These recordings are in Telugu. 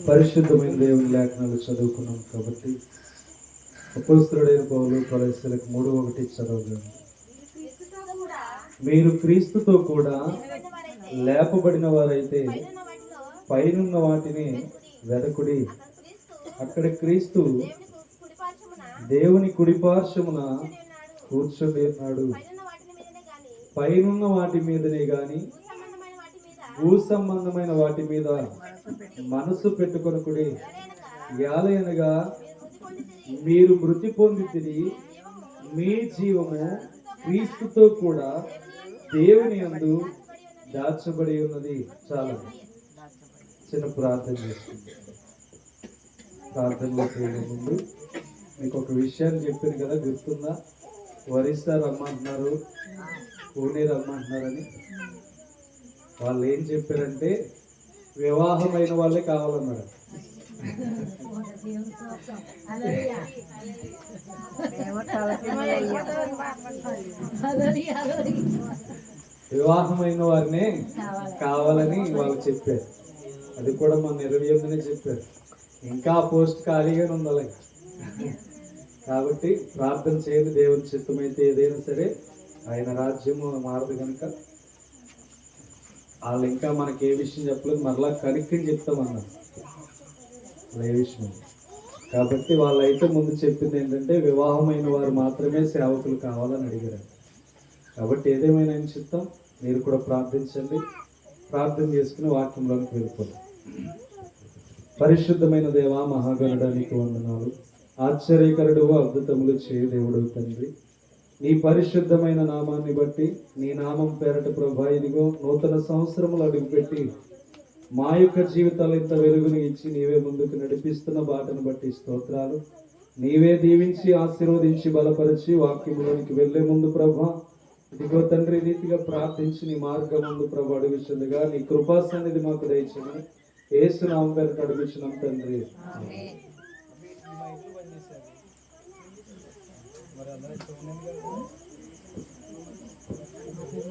పరిశుద్ధమైన దేవుని లేఖనాలు చదువుకున్నాం కాబట్టి అపోస్తలుడైన పౌలు కొలస్సీయులకు 3:1 చదవగలరు. మీరు క్రీస్తుతో కూడా లేపబడిన వారైతే పైనున్న వాటిని వెదకుడి, అక్కడ క్రీస్తు దేవుని కుడిపార్శ్వమున కూర్చొని ఉన్నాడు. పైనున్న వాటి మీదనే గాని భూ సంబంధమైన వాటి మీద మనసు పెట్టుకొనకుడి. యాలయనగా మీరు మృతి పొందితిరి, మీ జీవము క్రీస్తుతో కూడా దేవుని యందు దాచబడి ఉన్నది. చాలా చిన్న ప్రార్థన చేసుకుంటాం. ప్రార్థనలో చేయడం ముందు మీకు ఒక విషయాన్ని చెప్పాను కదా, గుర్తుందా? ఒరిస్సా రమ్మంటున్నారు, పూణే రమ్మంటున్నారని. వాళ్ళు ఏం చెప్పారంటే వివాహమైన వాళ్ళే కావాలన్నారు. వివాహమైన వారినే కావాలని వాళ్ళు చెప్పారు. అది కూడా మన 28నే చెప్పారు. ఇంకా పోస్ట్ ఖాళీగానే ఉంది అలాగే. కాబట్టి ప్రార్థన చేయండి. దేవుని చిత్తమైతే ఏదైనా సరే ఆయన రాజ్యము మారదు కనుక వాళ్ళు ఇంకా మనకి ఏ విషయం చెప్పలేదు, మరలా కనుక్కొని చెప్తామన్నారు ఏ విషయం. కాబట్టి వాళ్ళైతే ముందు చెప్పింది ఏంటంటే వివాహమైన వారు మాత్రమే సేవకులు కావాలని అడిగారు. కాబట్టి ఏదేమైనా చిత్తం, మీరు కూడా ప్రార్థించండి. ప్రార్థన చేసుకుని వాక్యంలోకి వెళ్ళిపోతాం. పరిశుద్ధమైన దేవా, మహాగణుడానికి వందనాలు. ఆశ్చర్యకరుడు, అద్భుతములు చేయ దేవుడు తండ్రి, నీ పరిశుద్ధమైన నామాన్ని బట్టి, నీ నామం పేరట ప్రభా ఇదిగో నూతన సంవత్సరములు అడుగుపెట్టి మా యొక్క జీవితాలు ఇంత వెలుగుని ఇచ్చి నీవే ముందుకు నడిపిస్తున్న బాటను బట్టి స్తోత్రాలు. నీవే దీవించి ఆశీర్వదించి బలపరిచి వాక్యంలోనికి వెళ్లే ముందు ప్రభా ఇదిగో తండ్రి రీతిగా ప్రార్థించి నీ మార్గం ముందు ప్రభు అడుగుచుండగా నీ కృపా సన్నిధి మాకు దయచేయమని యేసు నామం పేరట అడుగుచున్నాం తండ్రి.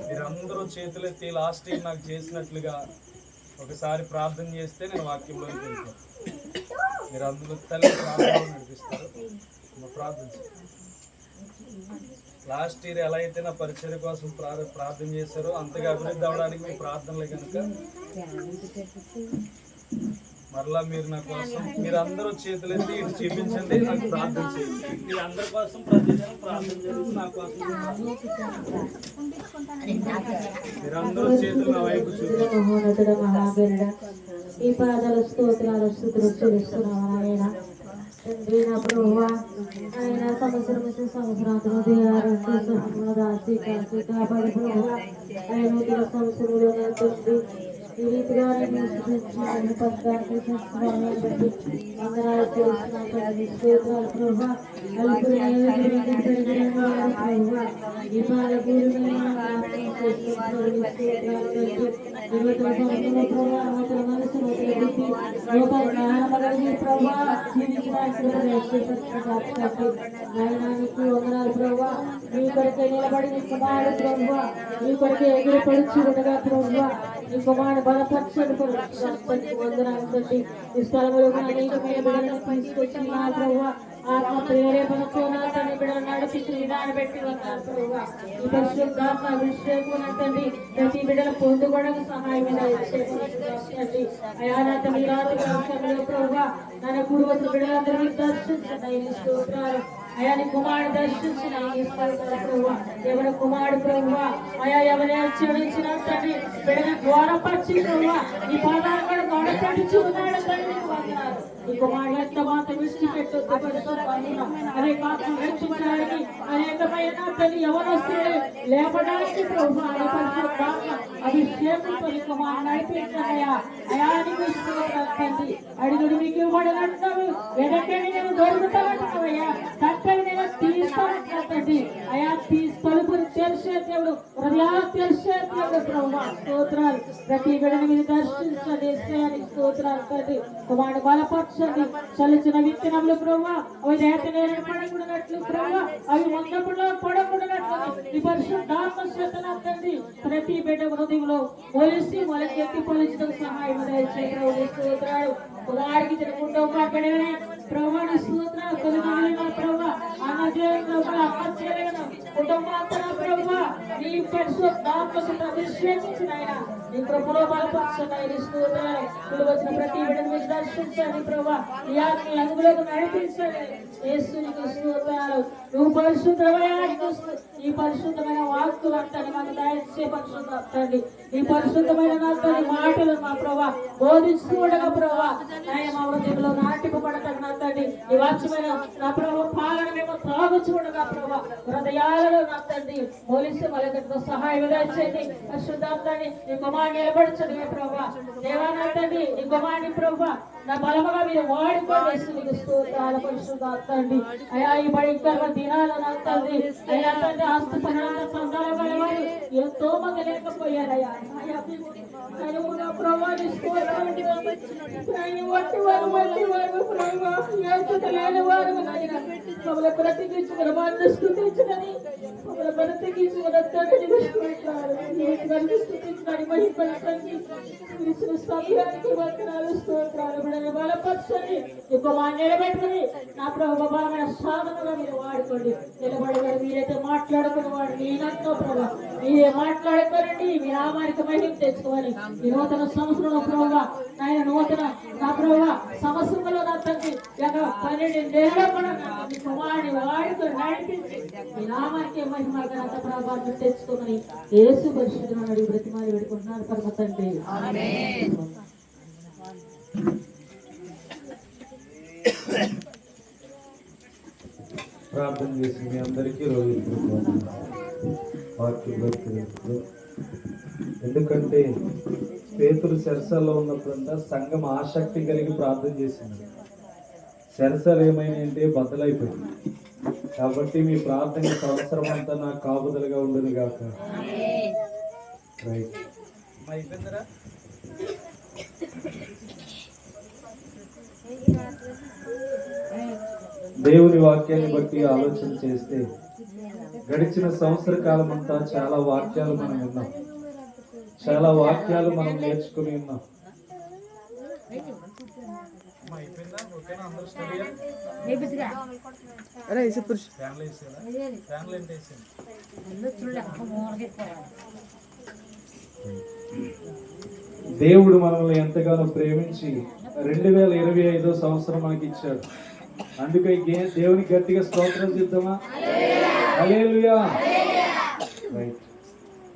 మీరందరూ చేతులెత్తి లాస్ట్ టైం నాకు చేసినట్లుగా ఒకసారి ప్రార్థన చేస్తే నేను వాక్యంలోకి వెళ్తాను. మీరు అందులో తల్లి ప్రార్థనలో నడిపిస్తారు. ప్రార్థన లాస్ట్ ఇయర్ ఎలా అయితే నా పరిచర్య కోసం ప్రార్థన చేశారో అంతగా అభివృద్ధి అవడానికి మీ ప్రార్థనలే కనుక మరలా మీరు నా కోసం మీరు అందరూ చేతులెత్తి ఇటు చూపించండి, నాకు ప్రార్థన చేయండి. మీరు అందరి కోసం ప్రార్థన చేసి నా కోసం మీరందరూ చేతులు నా వైపు చూపించండి. ఈ పాదాల స్తోత్రాలు స్తుతులు చెల్లిస్తున్నాము ఆయన తండ్రి. నా ప్రభువా ఆయన సంవత్సరాంతరం రాసి కాసి కాపాడి ప్రభువా ఆయన సంవత్సరంలో తండ్రి ఈ రీతిగా పత్రాన్ని చేస్తున్నామని బట్టి అందరూ చేస్తున్న స్తోత్రాలు ప్రభా. ఈ పాలకూరు వందనాలు ప్రభా. మీ కొరకే నిలబడి నీ కుమారుడు ప్రభా, మీ కొరకే ఎగిరి పడుచు ఉండగా ప్రభా, నీ కుమారుడు బలపరచని వందనాలు తండ్రి. ఈ స్థలంలో అనేకమైన బిడ్డలను తీసుకొచ్చి నా ప్రభా ఆత్మ ప్రేరేపణతో నా తండ్రి బిడ్డలు నడిపించి విధానం పెట్టి ఉన్నారు ప్రభా. ఈ పరిశుద్ధాత్మ అభిషేకం తండ్రి ప్రతి బిడ్డలు పొందుకోవడానికి సహాయం తండ్రి. అయా నా తండ్రి రాత్రి ప్రభా నన్ను పూర్వజుల బిడ్డలందరినీ దర్శించండి. స్తోత్రాలు అయా నీ కుమారుడు దర్శించిన ఎవరి కుమారుడు ప్రభువా అయా ఎవరైనా చెడించిన తండ్రి బిడ్డని ద్వారపరిచి ప్రభువా ఈ పాదాలు కూడా గొడపడిచి ఉన్నాడు తండ్రి. ఈ కుమారుడు ఎంత మాత్రం విడిచిపెట్టొద్దు అనేక ఆత్మ రక్షించడానికి అనేకమైన తండ్రి ఎవరొస్తుంది లేపడానికి ప్రభువా అభిషేకంతో నీ కుమారుడు నడిపించాయా. అయా నీకు తండ్రి అడుగుడు మీకు ఇవ్వబడినట్టు వెనకని నేను దొరుకుతానంటున్నావయ్యా. తప్పని నేను తీస్తానండి అయా. తలుపుని తెలిసే దేవుడు, హృదయాలు తెలిసే దేవుడు ప్రభువా స్తోత్రాలు. ప్రతి బిడ్డని మీరు దర్శించండి. స్తోత్రాలు తండ్రి. కుమారుడు బలపరచండి. చల్లిచిన విత్తనములు ప్రభువా అవి నేత నేలను పడకూడనట్లు ప్రభువా అవి వందపులో పడకూడనట్లు ఈ పరిశుద్ధాత్మ చేతన తండ్రి ప్రతి బిడ్డ హృదయంలో మొలిసి మొలకెత్తి పొలిచడం సహాయం దయచేయండి. స్తోత్రాలు కుమారుడికి ఇచ్చిన కుటుంబాన్ని ప్రభాని స్తోత్రాలు కొలుగునైనా ప్రభా అన్నదేవుడు అమర్చలేను కుటుంబాంతర ప్రభా నీ పరిశుద్ధాత్మకు అభిషేకించిన ఆయన నీ కృపలో బలపరచండి స్తోత్రాలు ఇప్పుడు వచ్చిన ప్రతి బిడ్డను మీరు దర్శించండి ప్రభా ఈ ఆత్మీయ అందులోకి నడిపించండి యేసునికి స్తోత్రాలు నువ్వు పరిశుద్ధమైన ఈ పరిశుద్ధమైన వాక్కులు అంటాను మాకు దయచే పరిశుద్ధండి ఈ పరిశుద్ధమైన నాతో మాటలు మా ప్రభా బోధిస్తూ ఉండగా ప్రభా ఆయన మా హృదయంలో నాటిపబడతాడు నా తండ్రి ఈ వాక్యమైన నా ప్రభావ పాలన మేము త్రాగుచుండగా ప్రభా హృదయాలలో నా తండ్రి పోలీసు వాళ్ళతో సహాయం దయచేయండి పరిశుద్ధాత్మని నీ కుమారుని నిలబడించండి ప్రభా దేవా నా తండ్రి నీ కుమారుని ప్రభా నా బలముగా మీరు వాడుకోవేసి నీకు స్తోత్రాలు పరిశుద్ధాత్మండి అయా ఈ భయంకర దినాలు నా తండ్రి అయా తండ్రి ఆస్తి పనులంతా సందర్భాలు వారు ఎంతో మంది లేకపోయారయ్యా అయా ప్రభా వట్టి వారు ప్రభా లేని వారు మమ్మల్ని బ్రతికించుకుని వారిని స్థుతించదని మమ్మల్ని బ్రతికించుకుని తండ్రిని స్థుతించడానికి మహిపరచండి సమయానికి వందనాలు స్తోత్రాలు బిడ్డని బలపరచండి ఎక్కువ నిలబెట్టుకుని నా ప్రభు బలమైన సాధనగా మీరు వాడుకోండి నిలబడగారు మీరైతే మాట్లాడుకుని వాడు నేనంతో ప్రభా మీరే మాట్లాడుకోరండి మీ నామానికి మహిమ తెచ్చుకోవాలి ఈ నూతన సంవత్సరంలో ప్రభావ ఆయన నూతన నా ప్రభావ సంవత్సరంలో నా తండ్రి 12 నెలలు కూడా మీ కుమారుని వాడుకొని నడిపించి మీ నామానికి మహిమ ఘనత ప్రభావాన్ని తెచ్చుకోమని యేసు పరిశుద్ధులను అడిగి బ్రతిమాలి పెట్టుకుంటున్నారు పరమ తండ్రి ప్రార్థన చేసి మీ అందరికీ రోజు వాక్యం ఎందుకంటే పేతురు చెరసాల్లో ఉన్నప్పుడంతా సంఘం ఆసక్తి కలిగి ప్రార్థన చేసింది. చెరసాలు ఏమైనాయంటే బద్దలైపోయింది. కాబట్టి మీ ప్రార్థన సంవత్సరం అంతా నాకు కాపుదలుగా ఉండదు కాక. రైట్ అయిపోయిందరా. దేవుని వాక్యాన్ని బట్టి ఆలోచన చేస్తే గడిచిన సంవత్సర కాలం అంతా చాలా వాక్యాలు మనం విన్నాం, చాలా వాక్యాలు మనం నేర్చుకుని ఉన్నాం. దేవుడు మనల్ని ఎంతగానో ప్రేమించి 2025 సంవత్సరం మనకి ఇచ్చాడు. అందుకే దేవునికి గట్టిగా స్తోత్రం చేద్దామా? హల్లెలూయా. రైట్.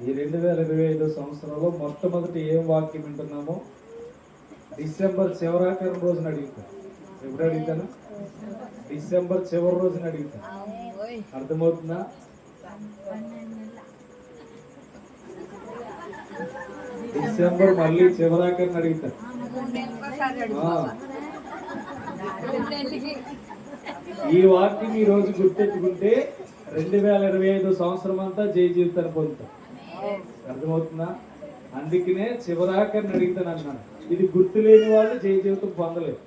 ఈ 2025 సంవత్సరంలో మొట్టమొదటి ఏం వాక్యం వింటున్నామో డిసెంబర్ చివరాఖరు రోజున అడుగుతాను. ఎప్పుడు అడుగుతాను? డిసెంబర్ చివరి రోజున అడుగుతాను. అర్థమవుతుందా? డిసెంబర్ మళ్ళీ చివరాఖరిని అడుగుతాను. ఈ వాక్యం ఈ రోజు గుర్తెట్టుకుంటే 2025 సంవత్సరం అంతా జయ జీవితాన్ని పొందుతాం. అర్థమవుతుందా? అందుకనే చివరాఖరిని అడుగుతాను అన్నాను. ఇది గుర్తులేని వాళ్ళు జయ జీవితం పొందలేదు.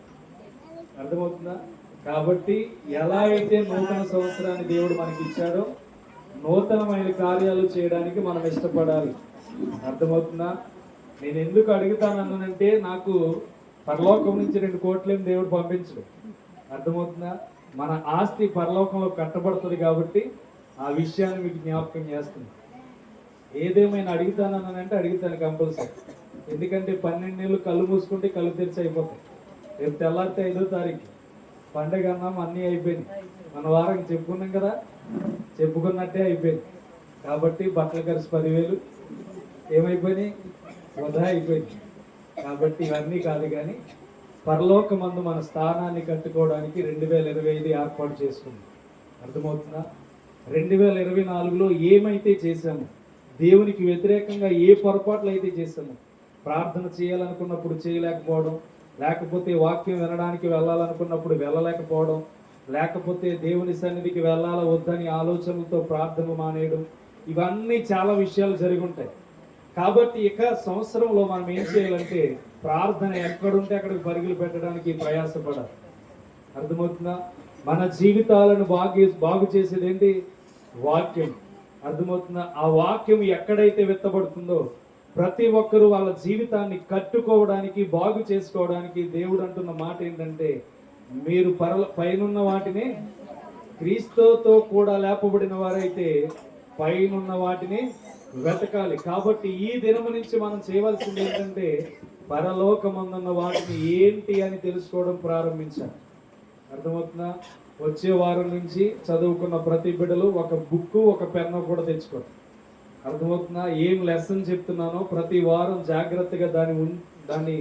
అర్థమవుతుందా? కాబట్టి ఎలా అయితే నూతన సంవత్సరాన్ని దేవుడు మనకి ఇచ్చాడో నూతనమైన కార్యాలు చేయడానికి మనం ఇష్టపడాలి. అర్థమవుతుందా? నేను ఎందుకు అడుగుతానన్నానంటే నాకు పరలోకం నుంచి 2 కోట్లేం దేవుడు పంపించడు. అర్థమవుతుందా? మన ఆస్తి పరలోకంలో కట్టబడుతుంది కాబట్టి ఆ విషయాన్ని మీకు జ్ఞాపకం చేస్తుంది. ఏదేమైనా అడుగుతానన్నానంటే అడుగుతాను కంపల్సరీ. ఎందుకంటే 12 నెలలు కళ్ళు మూసుకుంటే కళ్ళు తెరిచి అయిపోతాయి. రేపు తెల్లారితే 5వ తారీఖు పండగ అన్నాం, అన్నీ అయిపోయింది. మన వారం చెప్పుకున్నాం కదా, చెప్పుకున్నట్టే అయిపోయింది. కాబట్టి బట్టల ఖర్చు 10,000 ఏమైపోయినాయి? వృధా అయిపోయింది. కాబట్టి ఇవన్నీ కాదు, కానీ పరలోకమందు మన స్థానాన్ని కట్టుకోవడానికి 2025 ఏర్పాటు చేసుకుంది. అర్థమవుతుందా? 2024లో ఏమైతే చేశామో, దేవునికి వ్యతిరేకంగా ఏ పొరపాట్లు అయితే చేశామో, ప్రార్థన చేయాలనుకున్నప్పుడు చేయలేకపోవడం, లేకపోతే వాక్యం వినడానికి వెళ్ళాలనుకున్నప్పుడు వెళ్ళలేకపోవడం, లేకపోతే దేవుని సన్నిధికి వెళ్ళాలా వద్దని ఆలోచనలతో ప్రార్థన మానేయడం, ఇవన్నీ చాలా విషయాలు జరిగి ఉంటాయి. కాబట్టి ఇక సంవత్సరంలో మనం ఏం చేయాలంటే ప్రార్థన ఎక్కడుంటే అక్కడికి పరుగులు పెట్టడానికి ప్రయాసపడాలి. అర్థమవుతుందా? మన జీవితాలను బాగు చేసేది ఏంటి? వాక్యం. అర్థమవుతుందా? ఆ వాక్యం ఎక్కడైతే విత్తబడుతుందో ప్రతి ఒక్కరూ వాళ్ళ జీవితాన్ని కట్టుకోవడానికి, బాగు చేసుకోవడానికి దేవుడు అంటున్న మాట ఏంటంటే, మీరు పైనున్న వాటిని, క్రీస్తుతో కూడా లేపబడిన వారైతే పైనున్న వాటిని వెతకాలి. కాబట్టి ఈ దినము నుంచి మనం చేయవలసింది ఏంటంటే, పరలోకమందున్న వాటిని ఏంటి అని తెలుసుకోవడం ప్రారంభించాలి. అర్థమవుతుందా? వచ్చే వారం నుంచి చదువుకున్న ప్రతి బిడ్డలు ఒక బుక్, ఒక పెన్ను కూడా తెచ్చుకోండి. అర్థమవుతుందా? ఏం లెసన్ చెప్తున్నానో ప్రతి వారం జాగ్రత్తగా దాన్ని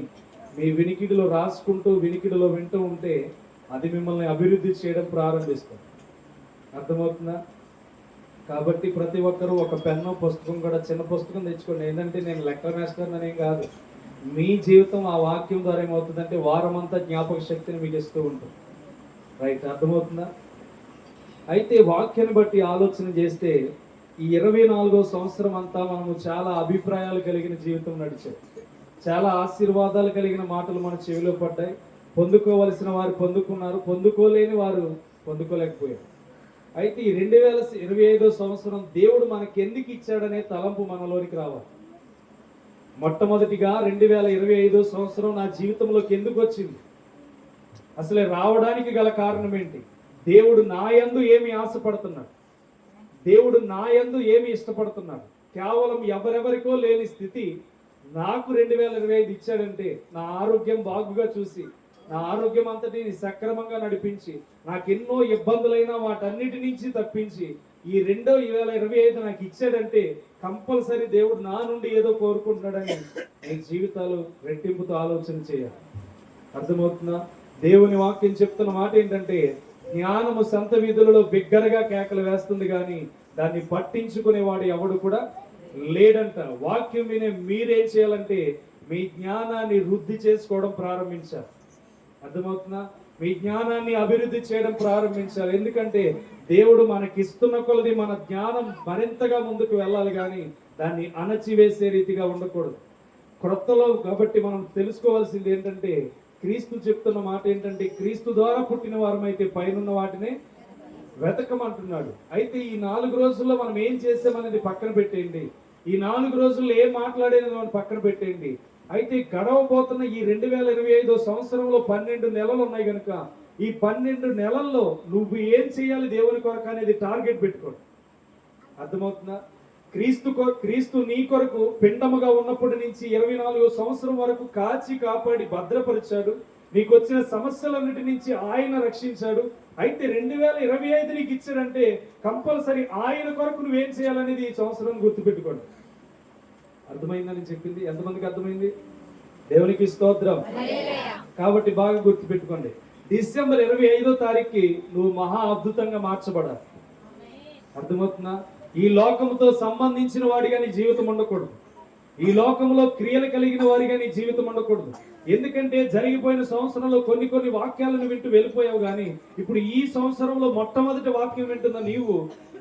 మీ వినికిడిలో రాసుకుంటూ, వినికిడిలో వింటూ ఉంటే అది మిమ్మల్ని అభివృద్ధి చేయడం ప్రారంభిస్తుంది. అర్థమవుతుందా? కాబట్టి ప్రతి ఒక్కరూ ఒక పెన్ను, పుస్తకం కూడా, చిన్న పుస్తకం తెచ్చుకోండి. ఏంటంటే నేను లెక్కల మాస్టర్ అనేం కాదు. మీ జీవితం ఆ వాక్యం ద్వారా ఏమవుతుందంటే వారం అంతా జ్ఞాపక శక్తిని మీకు ఇస్తూ ఉంటుంది. రైట్? అర్థమవుతుందా? అయితే వాక్యాన్ని బట్టి ఆలోచన చేస్తే ఈ 24వ సంవత్సరం అంతా మనము చాలా అభిప్రాయాలు కలిగిన జీవితం నడిచాం. చాలా ఆశీర్వాదాలు కలిగిన మాటలు మన చెవిలో పడ్డాయి. పొందుకోవలసిన వారు పొందుకున్నారు, పొందుకోలేని వారు పొందుకోలేకపోయారు. అయితే ఈ 2025వ సంవత్సరం దేవుడు మనకి ఎందుకు ఇచ్చాడనే తలంపు మనలోనికి రావాలి. మొట్టమొదటిగా 2025వ సంవత్సరం నా జీవితంలోకి ఎందుకు వచ్చింది, అసలే రావడానికి గల కారణం ఏంటి, దేవుడు నా యందు ఏమి ఆశపడుతున్నాడు, దేవుడు నా యందు ఏమి ఇష్టపడుతున్నాడు. కేవలం ఎవరెవరికో లేని స్థితి నాకు 2025 ఇచ్చాడంటే, నా ఆరోగ్యం బాగుగా చూసి, నా ఆరోగ్యం అంతటిని సక్రమంగా నడిపించి, నాకెన్నో ఇబ్బందులైనా వాటన్నిటి నుంచి తప్పించి ఈ 2025 నాకు ఇచ్చాడంటే కంపల్సరీ దేవుడు నా నుండి ఏదో కోరుకుంటున్నాడని మీ జీవితాలు రెట్టింపుతో ఆలోచన చేయాలి. అర్థమవుతుందా? దేవుని వాక్యం చెప్తున్న మాట ఏంటంటే, జ్ఞానము సంత వీధులలో బిగ్గరగా కేకలు వేస్తుంది కానీ దాన్ని పట్టించుకునేవాడు ఎవడు కూడా లేడంట. వాక్యం వినే మీరేం చేయాలంటే మీ జ్ఞానాన్ని వృద్ధి చేసుకోవడం ప్రారంభించాలి. అర్థమవుతుందా? మీ జ్ఞానాన్ని అభివృద్ధి చేయడం ప్రారంభించాలి. ఎందుకంటే దేవుడు మనకిస్తున్న కొలది మన జ్ఞానం మరింతగా ముందుకు వెళ్ళాలి కానీ దాన్ని అణచివేసే రీతిగా ఉండకూడదు. క్రొత్తలో కాబట్టి మనం తెలుసుకోవాల్సింది ఏంటంటే, క్రీస్తు చెప్తున్న మాట ఏంటంటే, క్రీస్తు ద్వారా పుట్టిన వారమైతే పైనున్న వాటిని వెతకమంటున్నాడు. అయితే ఈ 4 రోజుల్లో మనం ఏం చేసామనేది పక్కన పెట్టేయండి. ఈ 4 రోజుల్లో ఏం మాట్లాడేది మనం పక్కన పెట్టేయండి. అయితే గడవబోతున్న ఈ 2025 సంవత్సరంలో 12 నెలలు ఉన్నాయి కనుక ఈ 12 నెలల్లో నువ్వు ఏం చేయాలి దేవుని కొరకు అనేది టార్గెట్ పెట్టుకోండి. అర్థమవుతుందా? క్రీస్తు నీ కొరకు పిండముగా ఉన్నప్పటి నుంచి 24వ సంవత్సరం వరకు కాచి కాపాడి భద్రపరిచాడు. నీకు వచ్చిన సమస్యలన్నిటి నుంచి ఆయన రక్షించాడు. అయితే 2025 నీకు ఇచ్చాడంటే కంపల్సరీ ఆయన కొరకు నువ్వేం చేయాలనేది ఈ సంవత్సరం గుర్తుపెట్టుకోండి. అర్థమైందని చెప్పింది ఎంతమందికి అర్థమైంది? దేవునికి స్తోత్రం. కాబట్టి బాగా గుర్తుపెట్టుకోండి, డిసెంబర్ 25వ తారీఖుకి నువ్వు మహా అద్భుతంగా మార్చబడాలి. అర్థమవుతుందా? ఈ లోకంతో సంబంధించిన వాడిగా నీ జీవితం ఉండకూడదు. ఈ లోకంలో క్రియలు కలిగిన వారిగా నీ జీవితం ఉండకూడదు. ఎందుకంటే జరిగిపోయిన సంవత్సరంలో కొన్ని వాక్యాలను వింటూ వెళ్ళిపోయావు కానీ ఇప్పుడు ఈ సంవత్సరంలో మొట్టమొదటి వాక్యం వింటున్న నీవు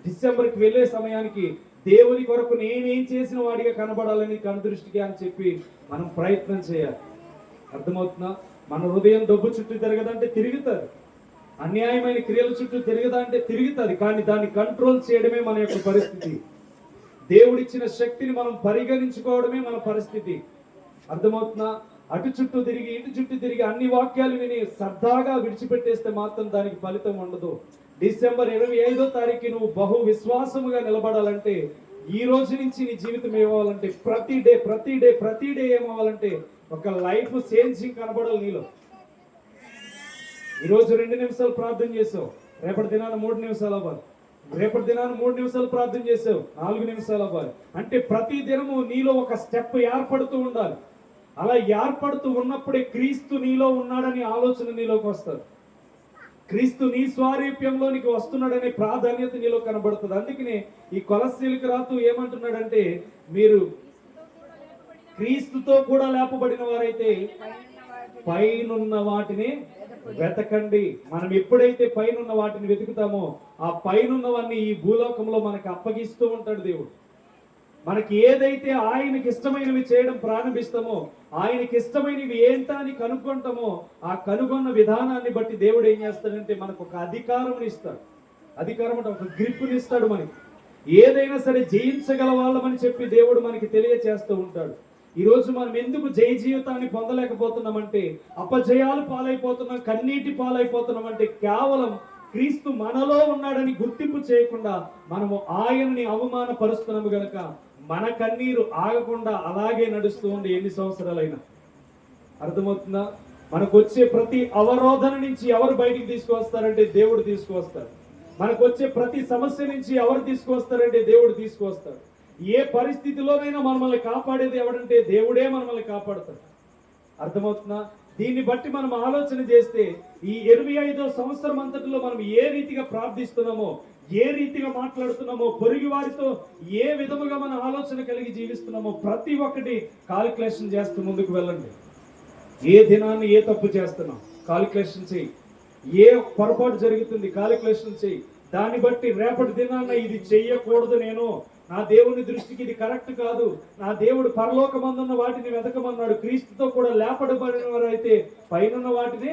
డిసెంబర్కి వెళ్ళే సమయానికి దేవుని కొరకు నేనేం చేసిన వాడిగా కనబడాలని కనుదృష్టికి అని చెప్పి మనం ప్రయత్నం చేయాలి. అర్థమవుతుందా? మన హృదయం డబ్బు చుట్టూ తిరగదంటే తిరుగుతారు, అన్యాయమైన క్రియల చుట్టూ తిరగదా అంటే తిరుగుతుంది. కానీ దాన్ని కంట్రోల్ చేయడమే మన యొక్క పరిస్థితి. దేవుడిచ్చిన శక్తిని మనం పరిగణించుకోవడమే మన పరిస్థితి. అర్థమవుతుందా? అటు చుట్టూ తిరిగి ఇటు చుట్టూ తిరిగి అన్ని వాక్యాలు విని సరదాగా విడిచిపెట్టేస్తే మాత్రం దానికి ఫలితం ఉండదు. డిసెంబర్ 25వ తారీఖు నువ్వు బహు విశ్వాసముగా నిలబడాలంటే, ఈ రోజు నుంచి నీ జీవితం ఏమవ్వాలంటే ప్రతి డే ఏమవ్వాలంటే ఒక లైఫ్ చేంజింగ్ కనబడాలి నీలో. ఈరోజు 2 నిమిషాలు ప్రార్థన చేసావు, రేపటి దినాన 3 నిమిషాలు అవ్వాలి. రేపటి దినాన 3 నిమిషాలు ప్రార్థన చేసావు, 4 నిమిషాలు అవ్వాలి. అంటే ప్రతి దినము నీలో ఒక స్టెప్ ఏర్పడుతూ ఉండాలి. అలా ఏర్పడుతూ ఉన్నప్పుడే క్రీస్తు నీలో ఉన్నాడని ఆలోచన నీలోకి వస్తుంది. క్రీస్తు నీ స్వారూప్యంలో నీకు వస్తున్నాడనే ప్రాధాన్యత నీలో కనబడుతుంది. అందుకనే ఈ కొలస్సీలకు రాతూ ఏమంటున్నాడంటే, మీరు క్రీస్తుతో కూడా లేపబడిన వారైతే పైనున్న వాటిని వెతకండి. మనం ఎప్పుడైతే పైనున్న వాటిని వెతుకుతామో ఆ పైనున్నవన్నీ ఈ భూలోకంలో మనకు అప్పగిస్తూ ఉంటాడు దేవుడు. మనకి ఏదైతే ఆయనకి ఇష్టమైనవి చేయడం ప్రారంభిస్తామో, ఆయనకి ఇష్టమైనవి ఏంటా అని కనుక్కుంటామో, ఆ కనుగొన్న విధానాన్ని బట్టి దేవుడు ఏం చేస్తాడంటే మనకు ఒక అధికారం ఇస్తాడు. అధికారం అంటే ఒక గ్రిప్ని ఇస్తాడు మనకి. ఏదైనా సరే జయించగల వాళ్ళమని చెప్పి దేవుడు మనకి తెలియచేస్తూ ఉంటాడు. ఈ రోజు మనం ఎందుకు జయ జీవితాన్ని పొందలేకపోతున్నామంటే, అపజయాలు పాలైపోతున్నాం, కన్నీటి పాలైపోతున్నామంటే కేవలం క్రీస్తు మనలో ఉన్నాడని గుర్తింపు చేయకుండా మనము ఆయన్ని అవమానపరుస్తున్నాము గనక మన కన్నీరు ఆగకుండా అలాగే నడుస్తూ ఉంది ఎన్ని సంవత్సరాలైనా. అర్థమవుతుందా? మనకు వచ్చే ప్రతి అవరోధన నుంచి ఎవరు బయటికి తీసుకువస్తారంటే దేవుడు తీసుకువస్తాడు. మనకు వచ్చే ప్రతి సమస్య నుంచి ఎవరు తీసుకువస్తారంటే దేవుడు తీసుకువస్తాడు. ఏ పరిస్థితిలోనైనా మనల్ని కాపాడేది ఎవడంటే దేవుడే మనల్ని కాపాడుతాడు. అర్థమవుతుందా? దీన్ని బట్టి మనం ఆలోచన చేస్తే ఈ 25వ సంవత్సరం అంతటిలో మనం ఏ రీతిగా ప్రార్థిస్తున్నామో, ఏ రీతిగా మాట్లాడుతున్నామో, పొరుగు వారితో ఏ విధముగా మన ఆలోచన కలిగి జీవిస్తున్నామో ప్రతి ఒక్కటి కాలిక్యులేషన్ చేస్తూ ముందుకు వెళ్ళండి. ఏ దినాన్ని ఏ తప్పు చేస్తున్నాం కాలిక్యులేషన్ చేయి. ఏ పొరపాటు జరుగుతుంది కాలిక్యులేషన్ చేయి. దాన్ని బట్టి రేపటి దినాన్న ఇది చెయ్యకూడదు, నేను నా దేవుని దృష్టికి ఇది కరెక్ట్ కాదు, నా దేవుడు పరలోకమందున్న వాటిని వెతకమన్నాడు, క్రీస్తుతో కూడా లేపడబడిన వారైతే పైనున్న వాటిని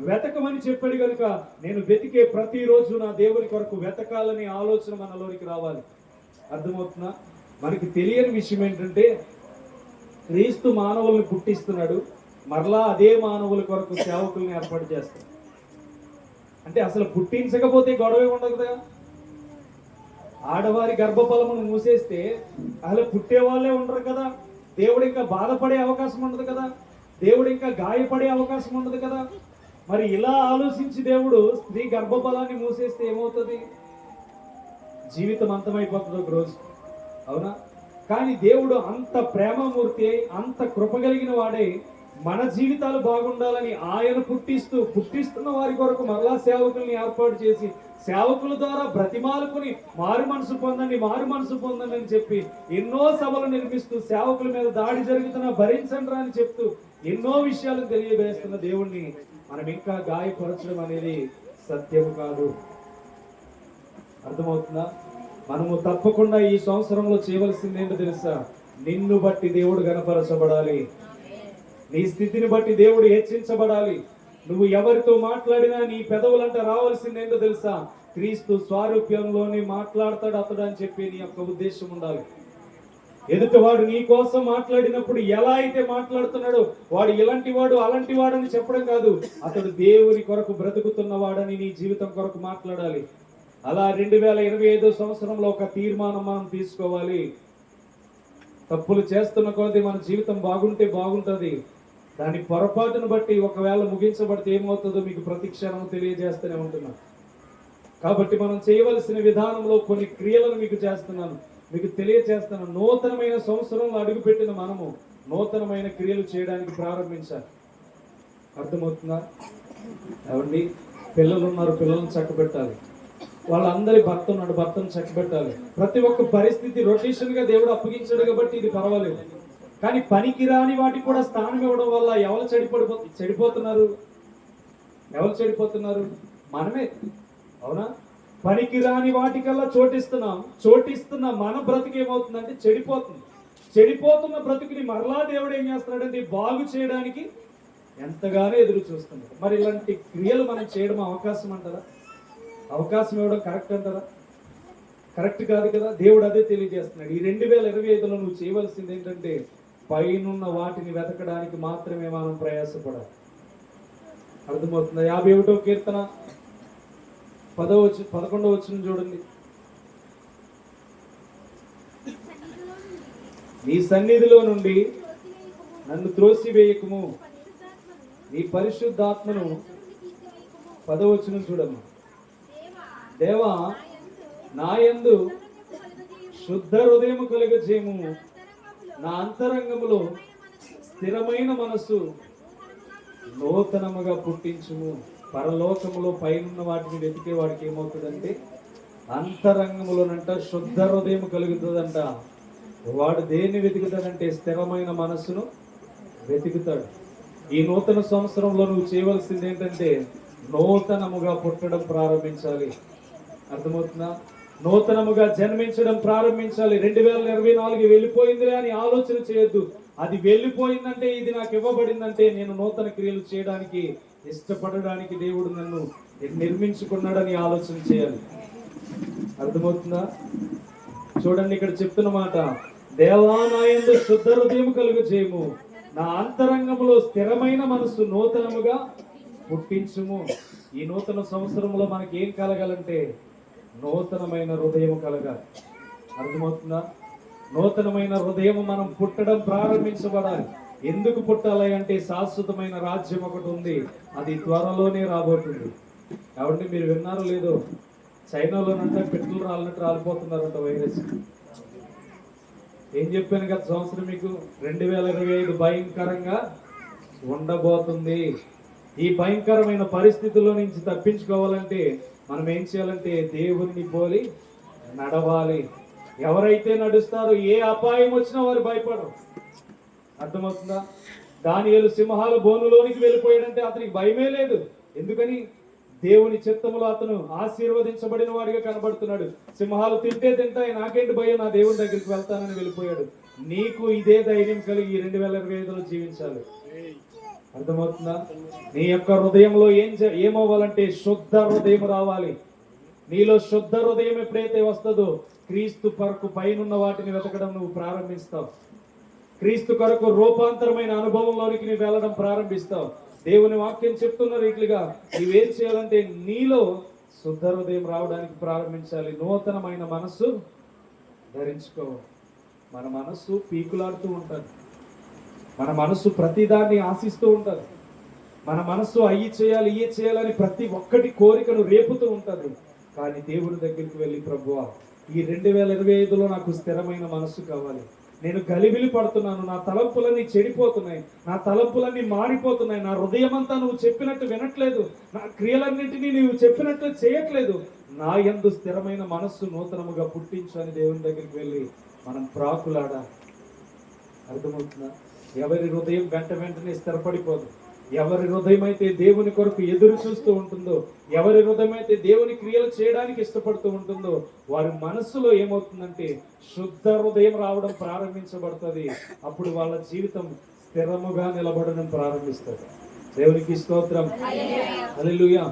వెతకమని చెప్పాడు కనుక నేను వెతికే ప్రతిరోజు నా దేవుని కొరకు వెతకాలనే ఆలోచన మనలోనికి రావాలి. అర్థమవుతుందా? మనకి తెలియని విషయం ఏంటంటే క్రీస్తు మానవుల్ని పుట్టిస్తున్నాడు, మరలా అదే మానవుల కొరకు సేవకుల్ని ఏర్పాటు చేస్తాడు. అంటే అసలు పుట్టించకపోతే గొడవే ఉండదు కదా. ఆడవారి గర్భఫలమును మూసేస్తే అసలు పుట్టే వాళ్ళే ఉండరు కదా. దేవుడు ఇంకా బాధపడే అవకాశం ఉండదు కదా. దేవుడు ఇంకా గాయపడే అవకాశం ఉండదు కదా. మరి ఇలా ఆలోచించి దేవుడు స్త్రీ గర్భఫలాన్ని మూసేస్తే ఏమవుతుంది? జీవితం అంతమైపోతుంది ఒక రోజు. అవునా? కానీ దేవుడు అంత ప్రేమమూర్తి, అంత కృప కలిగిన వాడే మన జీవితాలు బాగుండాలని ఆయన పుట్టిస్తున్న వారి కొరకు మరలా సేవకుల్ని ఏర్పాటు చేసి సేవకుల ద్వారా బ్రతిమాలుకుని మారు మనసు పొందండి అని చెప్పి ఎన్నో సభలు నిర్మిస్తూ సేవకుల మీద దాడి జరుగుతున్నా భరించండి అని చెప్తూ ఎన్నో విషయాలను తెలియజేస్తున్న దేవుణ్ణి మనం ఇంకా గాయపరచడం అనేది సత్యం కాదు. అర్థమవుతుందా? మనము తప్పకుండా ఈ సంవత్సరంలో చేయవలసింది ఏంటో తెలుసా? నిన్ను బట్టి దేవుడు గణపరచబడాలి, నీ స్థితిని బట్టి దేవుడు హెచ్చించబడాలి. నువ్వు ఎవరితో మాట్లాడినా నీ పెదవులంట రావాల్సింది ఏంటో తెలుసా? క్రీస్తు స్వారూప్యంలోని మాట్లాడతాడు అతడు అని చెప్పి నీ యొక్క ఉద్దేశం ఉండాలి. ఎదుటివాడు నీ కోసం మాట్లాడినప్పుడు ఎలా అయితే మాట్లాడుతున్నాడో వాడు ఇలాంటి వాడు అలాంటి వాడని చెప్పడం కాదు, అతడు దేవుని కొరకు బ్రతుకుతున్నవాడని నీ జీవితం కొరకు మాట్లాడాలి. అలా 2025 సంవత్సరంలో ఒక తీర్మానం మనం తీసుకోవాలి. తప్పులు చేస్తున్న కొద్దీ మన జీవితం బాగుంటే బాగుంటుంది. దాని పొరపాటును బట్టి ఒకవేళ ముగించబడితే ఏమవుతుందో మీకు ప్రతి క్షణం తెలియజేస్తూనే ఉంటున్నాను. కాబట్టి మనం చేయవలసిన విధానంలో కొన్ని క్రియలను మీకు తెలియజేస్తున్నాను. నూతనమైన సంవత్సరంలో అడుగుపెట్టిన మనము నూతనమైన క్రియలు చేయడానికి ప్రారంభించాలి. అర్థమవుతుందా? ఏమండి, పిల్లలు ఉన్నారు, పిల్లలను చక్కబెట్టాలి. వాళ్ళందరి భర్త ఉన్నాడు, భర్తను చక్కబెట్టాలి. ప్రతి ఒక్క పరిస్థితి రొటేషన్ గా దేవుడు అప్పగించాడు కాబట్టి ఇది పర్వాలేదు. కానీ పనికిరాని వాటికి కూడా స్థానం ఇవ్వడం వల్ల ఎవరు చెడిపోతున్నారు? మనమే. అవునా? పనికిరాని వాటికల్లా చోటిస్తున్న మన బ్రతుకు ఏమవుతుందంటే చెడిపోతున్న బ్రతుకుని మరలా దేవుడు ఏం చేస్తున్నాడంటే బాగు చేయడానికి ఎంతగానో ఎదురు చూస్తున్నాడు. మరి ఇలాంటి క్రియలు మనం చేయడం అవకాశం అంటారా? అవకాశం ఇవ్వడం కరెక్ట్ అంటారా? కరెక్ట్ కాదు కదా. దేవుడు అదే తెలియజేస్తున్నాడు. ఈ 2025లో నువ్వు చేయవలసింది ఏంటంటే పైనున్న వాటిని వెతకడానికి మాత్రమే మనం ప్రయాసపడాలి. అర్థమవుతుందా? 51వ కీర్తన 11వ వచనం చూడండి. నీ సన్నిధిలో నుండి నన్ను త్రోసివేయకుము, నీ పరిశుద్ధాత్మను 10వ వచనం చూడమ్మా. దేవా, నాయందు శుద్ధ హృదయము కలుగజేయము, నా అంతరంగములో స్థిరమైన మనస్సు నూతనముగా పుట్టించుము. పరలోకములో పైనున్న వాటిని వెతికే వాడికి ఏమవుతుందంటే అంతరంగములోనంట శుద్ధ హృదయం కలుగుతుందంట. వాడు దేన్ని వెతుకుతాడంటే స్థిరమైన మనస్సును వెతుకుతాడు. ఈ నూతన సంవత్సరంలో నువ్వు చేయవలసింది ఏంటంటే నూతనముగా పుట్టడం ప్రారంభించాలి. అర్థమవుతుందా? నూతనముగా జన్మించడం ప్రారంభించాలి. 2024 వెళ్ళిపోయిందిలే అని ఆలోచన చేయొద్దు. అది వెళ్ళిపోయిందంటే, ఇది నాకు ఇవ్వబడిందంటే నేను నూతన క్రియలు చేయడానికి ఇష్టపడడానికి దేవుడు నన్ను నిర్మించుకున్నాడని ఆలోచన చేయాలి. అర్థమవుతుందా? చూడండి ఇక్కడ చెప్తున్న మాట, దేవా నా యందు శుద్ధ హృదయం కలుగు చేయము, నా అంతరంగంలో స్థిరమైన మనసు నూతనముగా పుట్టించుము. ఈ నూతన సంవత్సరంలో మనకి ఏం కలగాలంటే నూతనమైన హృదయం కలగాలి. అర్థమవుతుందా? నూతనమైన హృదయం మనం పుట్టడం ప్రారంభించబడాలి. ఎందుకు పుట్టాలి అంటే శాశ్వతమైన రాజ్యం ఒకటి ఉంది, అది త్వరలోనే రాబోతుంది. కాబట్టి మీరు విన్నారో లేదో, చైనాలోనంటే పెట్రోల్ రాలినట్టు రాలిపోతున్నారంట వైరస్. ఏం చెప్పాను గత సంవత్సరం మీకు, 2025 భయంకరంగా ఉండబోతుంది. ఈ భయంకరమైన పరిస్థితుల్లో నుంచి తప్పించుకోవాలంటే మనం ఏం చేయాలంటే దేవుని పోలి నడవాలి. ఎవరైతే నడుస్తారో ఏ అపాయం వచ్చినా వారు భయపడరు. అర్థమవుతుందా? దానియేలు సింహాల బోనులోనికి వెళ్ళిపోయాడంటే అతనికి భయమే లేదు. ఎందుకని? దేవుని చిత్తములో అతను ఆశీర్వదించబడిన వాడిగా కనబడుతున్నాడు. సింహాలు తింటే తింటాయి, నాకేంటి భయం, నా దేవుని దగ్గరికి వెళ్తానని వెళ్ళిపోయాడు. నీకు ఇదే ధైర్యం కలిగి ఈ 2025లో జీవించాలి. అర్థమవుతుందా? నీ యొక్క హృదయంలో ఏమవ్వాలంటే శుద్ధ హృదయం రావాలి. నీలో శుద్ధ హృదయం ఎప్పుడైతే వస్తుందో క్రీస్తు కొరకు పైనున్న వాటిని వెతకడం నువ్వు ప్రారంభిస్తావు. క్రీస్తు కొరకు రూపాంతరమైన అనుభవంలోనికి నువ్వు వెళ్ళడం ప్రారంభిస్తావు. దేవుని వాక్యం చెప్తున్న రీతిగా నువ్వేం చేయాలంటే నీలో శుద్ధ హృదయం రావడానికి ప్రారంభించాలి. నూతనమైన మనస్సు ధరించుకో. మన మనస్సు పీకులాడుతూ ఉంటుంది, మన మనస్సు ప్రతిదాన్ని ఆశిస్తూ ఉంటుంది, మన మనస్సు అయ్యి చేయాలి ఇయ్యి చేయాలని ప్రతి ఒక్కటి కోరికను రేపుతూ ఉంటుంది. కానీ దేవుని దగ్గరికి వెళ్ళి, ప్రభువా ఈ 2025లో నాకు స్థిరమైన మనస్సు కావాలి, నేను గలిబిలి పడుతున్నాను, నా తలంపులన్నీ చెడిపోతున్నాయి, నా తలంపులన్నీ మారిపోతున్నాయి, నా హృదయం అంతా నువ్వు చెప్పినట్టు వినట్లేదు, నా క్రియలన్నింటినీ నువ్వు చెప్పినట్టు చేయట్లేదు, నా యందు స్థిరమైన మనస్సు నూతనముగా పుట్టించు అని దేవుని దగ్గరికి వెళ్ళి మనం ప్రాకులాడాలి. అర్థమవుతుందా? ఎవరి హృదయం వెంటనే స్థిరపడిపోదు, ఎవరి హృదయం అయితే దేవుని కొరకు ఎదురు చూస్తూ ఉంటుందో, ఎవరి హృదయం అయితే దేవుని క్రియలు చేయడానికి ఇష్టపడుతూ ఉంటుందో, వారి మనస్సులో ఏమవుతుందంటే శుద్ధ హృదయం రావడం ప్రారంభించబడుతుంది. అప్పుడు వాళ్ళ జీవితం స్థిరముగా నిలబడడం ప్రారంభిస్తుంది. దేవునికి స్తోత్రం, హల్లెలూయా.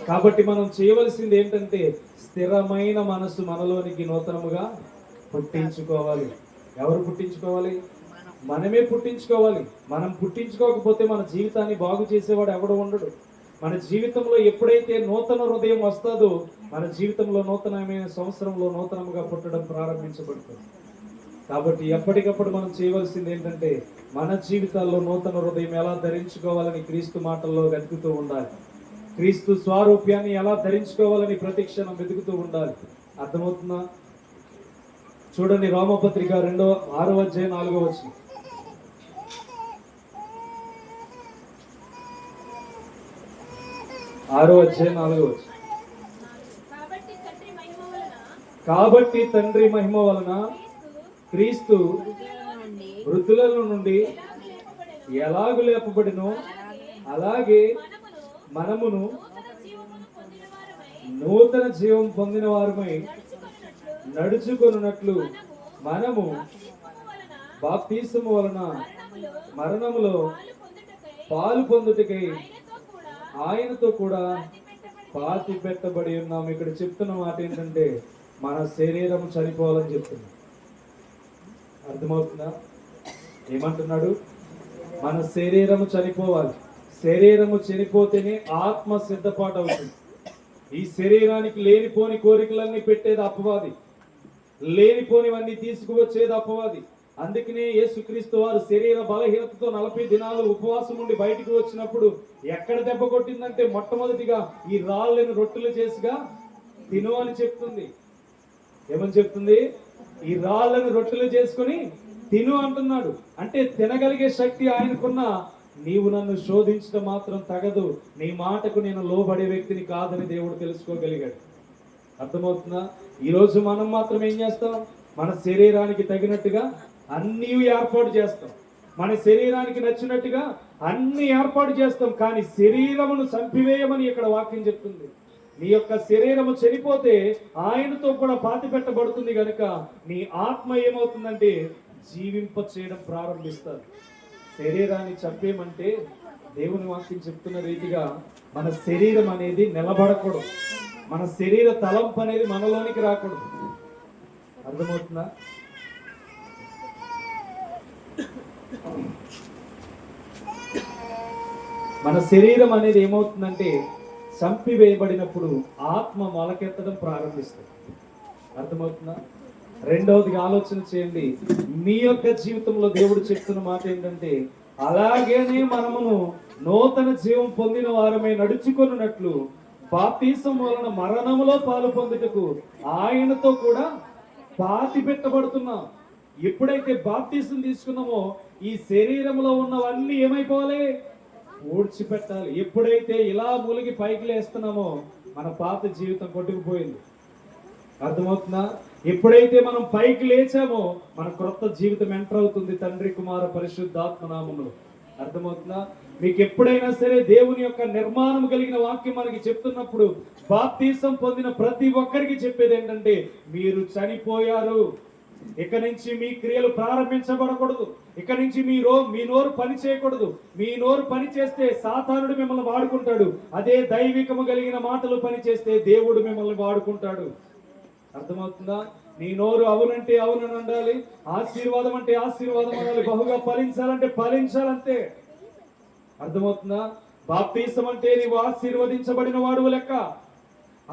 కాబట్టి మనం చేయవలసింది ఏంటంటే స్థిరమైన మనసు మనలోనికి నూతనముగా పుట్టించుకోవాలి. ఎవరు పుట్టించుకోవాలి? మనమే పుట్టించుకోవాలి. మనం పుట్టించుకోకపోతే మన జీవితాన్ని బాగు చేసేవాడు ఎవడు ఉండడు. మన జీవితంలో ఎప్పుడైతే నూతన హృదయం వస్తుందో మన జీవితంలో నూతనమైన సంవత్సరంలో నూతనముగా పుట్టడం ప్రారంభించబడుతుంది. కాబట్టి ఎప్పటికప్పుడు మనం చేయవలసింది ఏంటంటే మన జీవితాల్లో నూతన హృదయం ఎలా ధరించుకోవాలని క్రీస్తు మాటల్లో వెతుకుతూ ఉండాలి. క్రీస్తు స్వారూప్యాన్ని ఎలా ధరించుకోవాలని ప్రతిక్షణం వెతుకుతూ ఉండాలి. అర్థమవుతుందా? చూడండి, రోమపత్రిక 6వ అధ్యాయం 4వ వచనం. 6వ అధ్యాయం 4వ వచనం. కాబట్టి తండ్రి మహిమ వలన క్రీస్తు మృతులలో నుండి ఎలాగు లేపబడినో అలాగే మనమును నూతన జీవం పొందిన వారమై నడుచుకొనున్నట్లు మనము బాప్తిసము వలన మరణములో పాలు పొందుటకై ఆయనతో కూడా పాతి పెట్టబడి ఉన్నాము. ఇక్కడ చెప్తున్న మాట ఏంటంటే మన శరీరం చనిపోవాలని చెప్తున్నాం. అర్థమవుతుందా? ఏమంటున్నాడు? మన శరీరము చనిపోవాలి. శరీరము చనిపోతేనే ఆత్మ సిద్ధపాటు అవుతుంది. ఈ శరీరానికి లేనిపోని కోరికలన్నీ పెట్టేది అపవాది, లేనిపోనివన్నీ తీసుకువచ్చేది అపవాది. అందుకనే యేసుక్రీస్తు వారు శరీర బలహీనతతో 40 దినాలు ఉపవాసం నుండి బయటకు వచ్చినప్పుడు ఎక్కడ దెబ్బ కొట్టిందంటే మొట్టమొదటిగా ఈ రాళ్ళను రొట్టెలు చేసుగా తిను అని చెప్తుంది. ఏమని చెప్తుంది? ఈ రాళ్ళను రొట్టెలు చేసుకుని తిను అంటున్నాడు. అంటే తినగలిగే శక్తి ఆయనకున్న, నీవు నన్ను శోధించడం మాత్రం తగదు, నీ మాటకు నేను లోబడే వ్యక్తిని కాదని దేవుడు తెలుసుకోగలిగాడు. అర్థమవుతుందా? ఈరోజు మనం మాత్రం ఏం చేస్తాం? మన శరీరానికి తగినట్టుగా అన్నీ ఏర్పాటు చేస్తాం, మన శరీరానికి నచ్చినట్టుగా అన్ని ఏర్పాటు చేస్తాం. కానీ శరీరమును చంపివేయమని ఇక్కడ వాక్యం చెప్తుంది. నీ యొక్క శరీరము చనిపోతే ఆయనతో కూడా పాతి పెట్టబడుతుంది కనుక నీ ఆత్మ ఏమవుతుందంటే జీవింప చేయడం ప్రారంభిస్తారు. శరీరాన్ని చంపేయమంటే దేవుని వాక్యం చెప్తున్న రీతిగా మన శరీరం అనేది నిలబడకూడదు, మన శరీర తలంపు అనేది మనలోనికి రాకూడదు. అర్థమవుతుందా? మన శరీరం అనేది ఏమవుతుందంటే చంపివేయబడినప్పుడు ఆత్మ మొలకెత్తడం ప్రారంభిస్తుంది. అర్థమవుతుందా? రెండవదిగా ఆలోచన చేయండి. మీ యొక్క జీవితంలో దేవుడు చెప్తున్న మాట ఏంటంటే, అలాగేనే మనమును నూతన జీవం పొందిన వారమై నడుచుకొనున్నట్లు బాప్తీసం వలన మరణములో పాలు పొందుటకు ఆయనతో కూడా పాతి పెట్టబడుతున్నాం. ఎప్పుడైతే బాప్తీసం తీసుకున్నామో ఈ శరీరంలో ఉన్నవన్నీ ఏమైపోవాలి? ఊడ్చిపెట్టాలి. ఎప్పుడైతే ఇలా మూలిగి పైకి లేస్తున్నామో మన పాత జీవితం కొట్టుకుపోయింది. అర్థమవుతుందా? ఎప్పుడైతే మనం పైకి లేచామో మన క్రొత్త జీవితం ఎంటర్ అవుతుంది తండ్రి కుమార పరిశుద్ధాత్మ నామములో. అర్థమవుతుందా? మీకు ఎప్పుడైనా సరే దేవుని యొక్క నిర్మాణం కలిగిన వాక్యం మనకి చెప్తున్నప్పుడు బాప్తీసం పొందిన ప్రతి ఒక్కరికి చెప్పేది ఏంటంటే, మీరు చనిపోయారు. ఇక నుంచి మీ క్రియలు ప్రారంభించబడకూడదు. ఇక నుంచి మీ నోరు పని చేయకూడదు. మీ నోరు పని చేస్తే సాతానుడు మిమ్మల్ని వాడుకుంటాడు. అదే దైవికము కలిగిన మాటలు పని చేస్తే దేవుడు మిమ్మల్ని వాడుకుంటాడు. అర్థమవుతుందా? నీ నోరు అవునంటే అవునని ఉండాలి, ఆశీర్వాదం అంటే ఆశీర్వాదం అనాలి, బహుగా ఫలించాలంటే ఫలించాలంతే. అర్థమవుతుందా? బాప్తీసం అంటే నీవు ఆశీర్వదించబడిన వాడు లెక్క.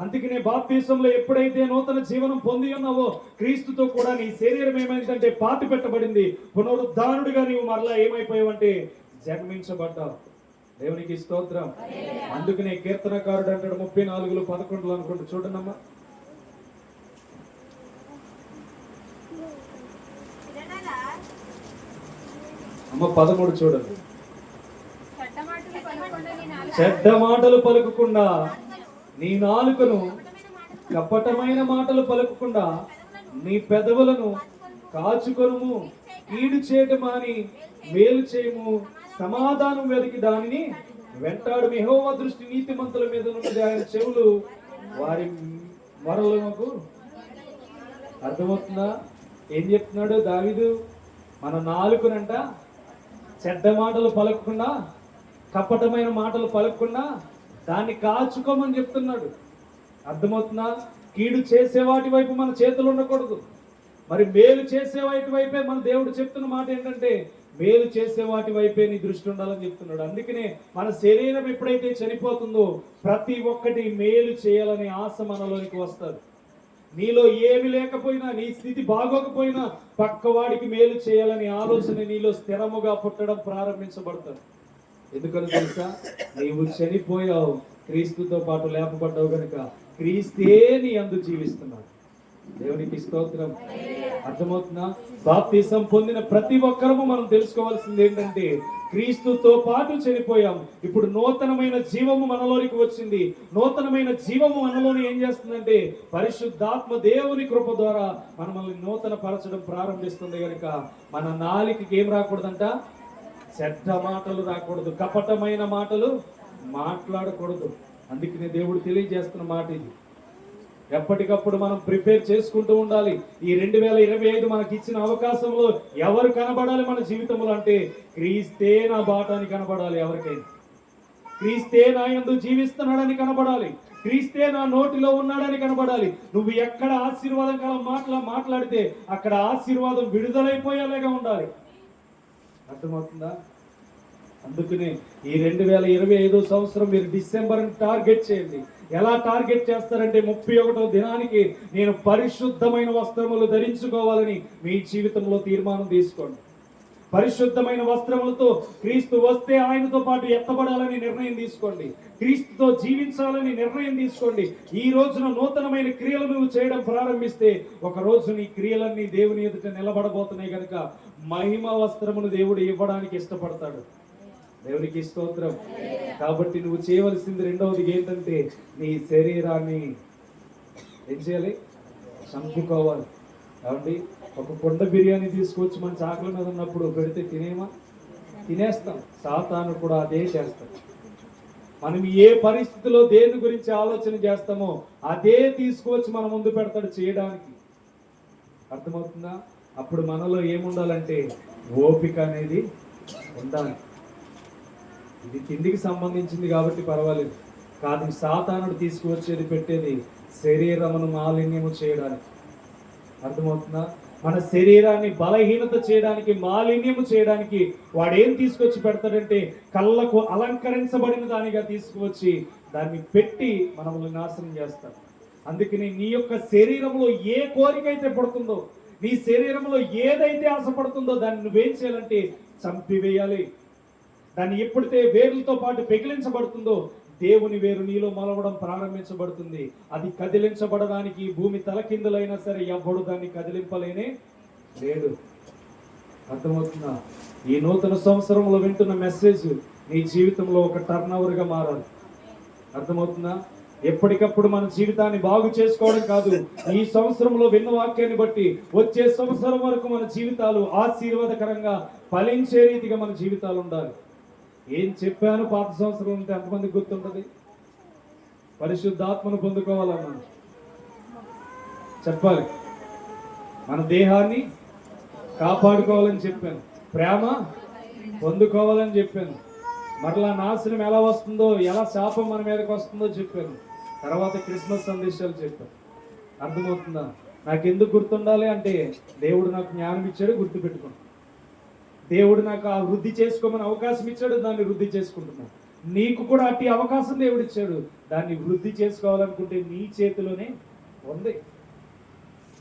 అందుకనే బాప్తీసంలో ఎప్పుడైతే నూతన జీవనం పొంది ఉన్నావో క్రీస్తుతో కూడా నీ శరీరం ఏమైందంటే పాతి పెట్టబడింది. పునరుద్ధానుడిగా నీవు మరలా ఏమైపోయావంటే జన్మించబడ్డావు. దేవునికి స్తోత్రం. అందుకనే కీర్తనకారుడు అంటాడు 34:11 అనుకుంటూ చూడనమ్మా. అమ్మ 13 చూడండి. చెడ్డ మాటలు పలుకకుండా నీ నాలుకను, కపటమైన మాటలు పలుకకుండా నీ పెదవులను కాచుకొనుము. కీడు చేయటం మాని మేలు చేయము. సమాధానం వెతికి దానిని వెంటాడు. యెహోవా దృష్టి నీతిమంతుల మీద ఉన్నది, ఆయన చెవులు వారి మొరలకు. అర్థమవుతుందా? ఏం చెప్తున్నాడు దావీదు? మన నాలుకనంట చెడ్డ మాటలు పలకకుండా, కపటమైన మాటలు పలకకుండా దాన్ని కాచుకోమని చెప్తున్నాడు. అర్థమవుతుందా? కీడు చేసే వాటి వైపు మన చేతులు ఉండకూడదు. మరి మేలు చేసే వాటి వైపే మన దేవుడు చెప్తున్న మాట ఏంటంటే, మేలు చేసే వాటి వైపే నీ దృష్టి ఉండాలని చెప్తున్నాడు. అందుకనే మన శరీరం ఎప్పుడైతే చనిపోతుందో ప్రతి ఒక్కటి మేలు చేయాలనే ఆశ మనలోనికి వస్తుంది. నీలో ఏమి లేకపోయినా, నీ స్థితి బాగోకపోయినా పక్కవాడికి మేలు చేయాలని ఆలోచన నీలో స్థిరముగా పుట్టడం ప్రారంభించబడుతుంది. ఎందుకని తెలుసా? నీవు చనిపోయావు, క్రీస్తుతో పాటు లేపబడ్డావు కనుక క్రీస్తే నీ అందు జీవిస్తున్నాడు. దేవునికి స్తోత్రం. అర్థమవుతుందా? బాప్తీసం పొందిన ప్రతి ఒక్కరము మనం తెలుసుకోవాల్సింది ఏంటంటే, క్రీస్తుతో పాటు చనిపోయాం. ఇప్పుడు నూతనమైన జీవము మనలోనికి వచ్చింది. నూతనమైన జీవము మనలోని ఏం చేస్తుందంటే, పరిశుద్ధాత్మ దేవుని కృప ద్వారా మనల్ని నూతన పరచడం ప్రారంభిస్తుంది. కనుక మన నాలికకి ఏం రాకూడదంట? చెడ్డ మాటలు రాకూడదు, కపటమైన మాటలు మాట్లాడకూడదు. అందుకనే దేవుడు తెలియజేస్తున్న మాట ఇది. ఎప్పటికప్పుడు మనం ప్రిపేర్ చేసుకుంటూ ఉండాలి. ఈ 2025 మనకి ఇచ్చిన అవకాశంలో ఎవరు కనబడాలి మన జీవితంలో అంటే, క్రీస్తే నా బాటాని కనబడాలి. ఎవరికైనా క్రీస్తే నా యందు జీవిస్తున్నాడని కనబడాలి. క్రీస్తే నా నోటిలో ఉన్నాడని కనబడాలి. నువ్వు ఎక్కడ ఆశీర్వాదం కల మాట్లాడితే అక్కడ ఆశీర్వాదం విడుదలైపోయేలాగా ఉండాలి. అర్థమవుతుందా? అందుకనే ఈ 2025 సంవత్సరం మీరు డిసెంబర్ని టార్గెట్ చేయండి. ఎలా టార్గెట్ చేస్తారంటే, 31వ దినానికి నేను పరిశుద్ధమైన వస్త్రములు ధరించుకోవాలని మీ జీవితంలో తీర్మానం తీసుకోండి. పరిశుద్ధమైన వస్త్రములతో క్రీస్తు వస్తే ఆయనతో పాటు ఎత్తబడాలని నిర్ణయం తీసుకోండి. క్రీస్తుతో జీవించాలని నిర్ణయం తీసుకోండి. ఈ రోజున నూతనమైన క్రియలు నువ్వు చేయడం ప్రారంభిస్తే ఒక రోజు నీ క్రియలన్నీ దేవుని ఎదుట నిలబడబోతున్నాయి. కనుక మహిమ వస్త్రమును దేవుడు ఇవ్వడానికి ఇష్టపడతాడు. దేవునికి స్తోత్రం. కాబట్టి నువ్వు చేయవలసింది రెండవది ఏంటంటే, నీ శరీరాన్ని ఏం చేయాలి? చంపుకోవాలి. కాబట్టి ఒక కుండ బిర్యానీ తీసుకొచ్చి మన చాకల మీద ఉన్నప్పుడు పెడితే తినేస్తాం. సాతాను కూడా అదే చేస్తాం. మనం ఏ పరిస్థితిలో దేని గురించి ఆలోచన చేస్తామో అదే తీసుకొచ్చి మన ముందు పెడతాడు చేయడానికి. అర్థమవుతుందా? అప్పుడు మనలో ఏముండాలంటే ఓపిక అనేది ఉండాలి. ఇది తిండికి సంబంధించింది కాబట్టి పర్వాలేదు. కాదు, సాతానుడు తీసుకువచ్చేది పెట్టేది శరీరమును మాలిన్యము చేయడానికి. అర్థమవుతుందా? మన శరీరాన్ని బలహీనత చేయడానికి, మాలిన్యము చేయడానికి వాడు ఏం తీసుకొచ్చి పెడతాడంటే కళ్ళకు అలంకరించబడిన దానిగా తీసుకువచ్చి దాన్ని పెట్టి మనల్ని నాశనం చేస్తాడు. అందుకని నీ యొక్క శరీరంలో ఏ కోరిక అయితే పడుతుందో, నీ శరీరంలో ఏదైతే ఆశపడుతుందో దాన్ని నువ్వేం చేయాలంటే చంపివేయాలి. దాన్ని ఎప్పుడైతే వేర్లతో పాటు పెకిలించబడుతుందో దేవుని వేరు నీలో మొలవడం ప్రారంభించబడుతుంది. అది కదిలించబడడానికి భూమి తలకిందులైనా సరే ఎవ్వడు దాన్ని కదిలింపలేనే లేడు. అర్థమవుతుందా? ఈ నూతన సంవత్సరంలో వింటున్న మెసేజ్ నీ జీవితంలో ఒక టర్న్ ఓవర్ గా మారాలి. అర్థమవుతుందా? ఎప్పటికప్పుడు మన జీవితాన్ని బాగు చేసుకోవడం కాదు, ఈ సంవత్సరంలో విన్న వాక్యాన్ని బట్టి వచ్చే సంవత్సరం వరకు మన జీవితాలు ఆశీర్వాదకరంగా ఫలించే రీతిగా మన జీవితాలు ఉండాలి. ఏం చెప్పాను పాత సంవత్సరం ఉంటే ఎంతమందికి గుర్తుంటది? పరిశుద్ధాత్మను పొందుకోవాలన్నా చెప్పాలి, మన దేహాన్ని కాపాడుకోవాలని చెప్పాను, ప్రేమ పొందుకోవాలని చెప్పాను, మరలా నాశనం ఎలా వస్తుందో, ఎలా శాపం మన మీదకి వస్తుందో చెప్పాను. తర్వాత క్రిస్మస్ సందేశాలు చెప్పాను. అర్థమవుతుందా? నాకు ఎందుకు గుర్తుండాలి అంటే దేవుడు నాకు జ్ఞానం ఇచ్చాడు, గుర్తుపెట్టుకున్నాను. దేవుడు నాకు ఆ వృద్ధి చేసుకోమని అవకాశం ఇచ్చాడు, దాన్ని వృద్ధి చేసుకుంటున్నాను. నీకు కూడా అట్టి అవకాశం దేవుడు ఇచ్చాడు, దాన్ని వృద్ధి చేసుకోవాలనుకుంటే నీ చేతిలోనే ఉంది.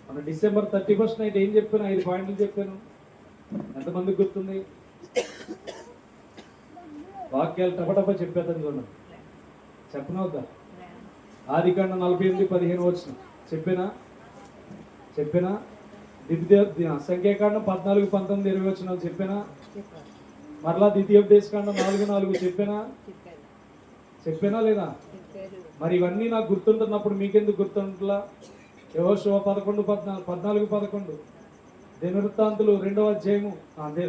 మన డిసెంబర్ 31 నైట్ ఏం చెప్పాను? 5 పాయింట్లు చెప్పాను. ఎంతమందికి గుర్తుంది? వాక్యాలు టపటప చెప్పేద్దాం చూడండి. చెప్పనవుతా? ఆదికాండం 48:15 వచ్చిన చెప్పినా సంఖ్యాకాండం 14:19-20 వచ్చిన చెప్పినా, మరలా ద్వితీయోపదేశకాండం 4:4 చెప్పినా లేదా? మరి ఇవన్నీ నాకు గుర్తుంటున్నప్పుడు మీకెందుకు గుర్తుంటలా? యెహోషువ 11:14 దినవృత్తాంతులు 2వ అధ్యాయము,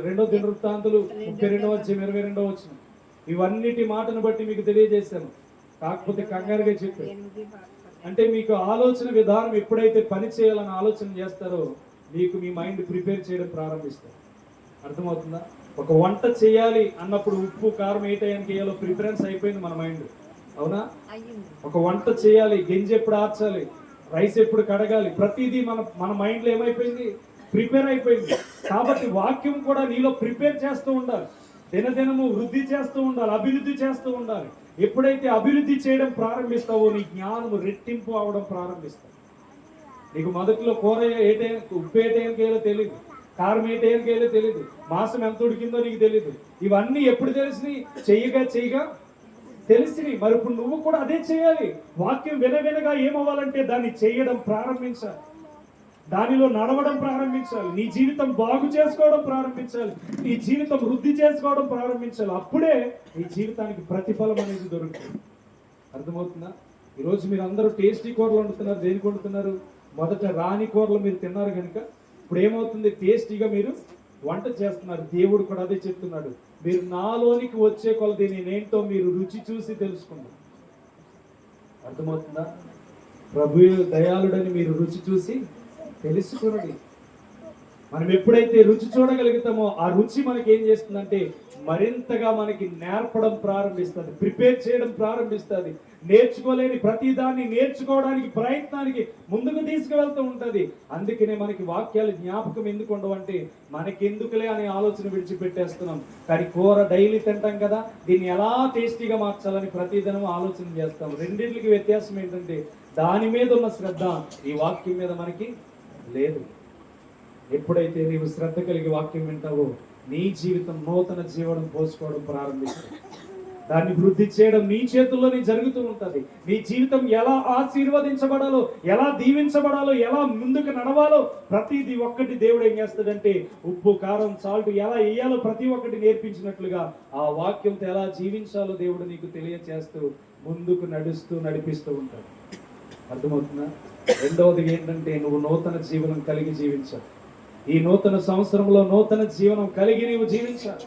2వ దినవృత్తాంతులు 32వ అధ్యాయం 22వ వచనం. ఇవన్నిటి మాటను బట్టి మీకు తెలియజేశాను, కాకపోతే కంగారుగా చెప్పాను. అంటే మీకు ఆలోచన విధానం ఎప్పుడైతే పని చేయాలని ఆలోచన చేస్తారో మీకు మీ మైండ్ ప్రిపేర్ చేయడం ప్రారంభిస్తారు. అర్థమవుతుందా? ఒక వంట చేయాలి అన్నప్పుడు ఉప్పు కారం ఏ టైంకి వేయాలో ప్రిఫరెన్స్ అయిపోయింది మన మైండ్. అవునా? ఒక వంట చేయాలి, గింజ ఎప్పుడు ఆర్చాలి, రైస్ ఎప్పుడు కడగాలి, ప్రతిదీ మన మైండ్లో ఏమైపోయింది? ప్రిపేర్ అయిపోయింది. కాబట్టి వాక్యం కూడా నీలో ప్రిపేర్ చేస్తూ ఉండాలి, దినదినము వృద్ధి చేస్తూ ఉండాలి, అభివృద్ధి చేస్తూ ఉండాలి. ఎప్పుడైతే అభివృద్ధి చేయడం ప్రారంభిస్తావో నీ జ్ఞానము రెట్టింపు అవడం ప్రారంభిస్తావు. నీకు మొదట్లో కూర ఉప్పు ఏ టైంకి వేయాలో తెలియదు, కారం ఏ టైంకి వేయాలో తెలియదు, మాంసం ఎంత ఉడికిందో నీకు తెలియదు. ఇవన్నీ ఎప్పుడు తెలిసినాయి? చెయ్యగా తెలిసినాయి. మరి ఇప్పుడు నువ్వు కూడా అదే చేయాలి. వాక్యం వినగా ఏమవ్వాలంటే దాన్ని చేయడం ప్రారంభించాలి, దానిలో నడవడం ప్రారంభించాలి, నీ జీవితం బాగు చేసుకోవడం ప్రారంభించాలి, నీ జీవితం వృద్ధి చేసుకోవడం ప్రారంభించాలి. అప్పుడే నీ జీవితానికి ప్రతిఫలం అనేది దొరుకుతుంది. అర్థమవుతుందా? ఈరోజు మీరు అందరూ టేస్టీ కూరలు వండుతున్నారు. దేనికి వండుతున్నారు? మొదట రాని కూరలు మీరు తిన్నారు కనుక ఇప్పుడు ఏమవుతుంది? టేస్టీగా మీరు వంట చేస్తున్నారు. దేవుడు కూడా అదే చెప్తున్నాడు, మీరు నాలోనికి వచ్చే కొలది నేనేంటో మీరు రుచి చూసి తెలుసుకున్నారు. అర్థమవుతుందా? ప్రభు దయాళుడని మీరు రుచి చూసి తెలుసుకునండి. మనం ఎప్పుడైతే రుచి చూడగలుగుతామో ఆ రుచి మనకి ఏం చేస్తుందంటే మరింతగా మనకి నేర్పడం ప్రారంభిస్తుంది, ప్రిపేర్ చేయడం ప్రారంభిస్తుంది. నేర్చుకోలేని ప్రతిదాన్ని నేర్చుకోవడానికి ప్రయత్నానికి ముందుకు తీసుకువెళ్తూ ఉంటుంది. అందుకనే మనకి వాక్యాలు జ్ఞాపకం ఎందుకు ఉండవంటే మనకెందుకులే అనే ఆలోచన విడిచిపెట్టేస్తున్నాం. కానీ కూర డైలీ తింటాం కదా, దీన్ని ఎలా టేస్టీగా మార్చాలని ప్రతిదినం ఆలోచన చేస్తాం. రెండింటికి వ్యత్యాసం ఏంటంటే దాని మీద ఉన్న శ్రద్ధ ఈ వాక్యం మీద మనకి లేదు. ఎప్పుడైతే నీవు శ్రద్ధ కలిగి వాక్యం వింటావో నీ జీవితం నూతన జీవనం పోసుకోవడం ప్రారంభిస్తుంది. దాన్ని వృద్ధి చేయడం నీ చేతుల్లోనే జరుగుతూ ఉంటుంది. నీ జీవితం ఎలా ఆశీర్వదించబడాలో, ఎలా దీవించబడాలో, ఎలా ముందుకు నడవాలో ప్రతిదీ ఒక్కటి దేవుడు ఏం చేస్తాడంటే ఉప్పు కారం సాల్ట్ ఎలా వేయాలో ప్రతి ఒక్కటి నేర్పించినట్లుగా ఆ వాక్యంతో ఎలా జీవించాలో దేవుడు నీకు తెలియచేస్తూ ముందుకు నడిపిస్తూ ఉంటాడు. అర్థమవుతుందా? రెండవది ఏంటంటే నువ్వు నూతన జీవనం కలిగి జీవించాలి. ఈ నూతన సంవత్సరంలో నూతన జీవనం కలిగి నీవు జీవించాలి.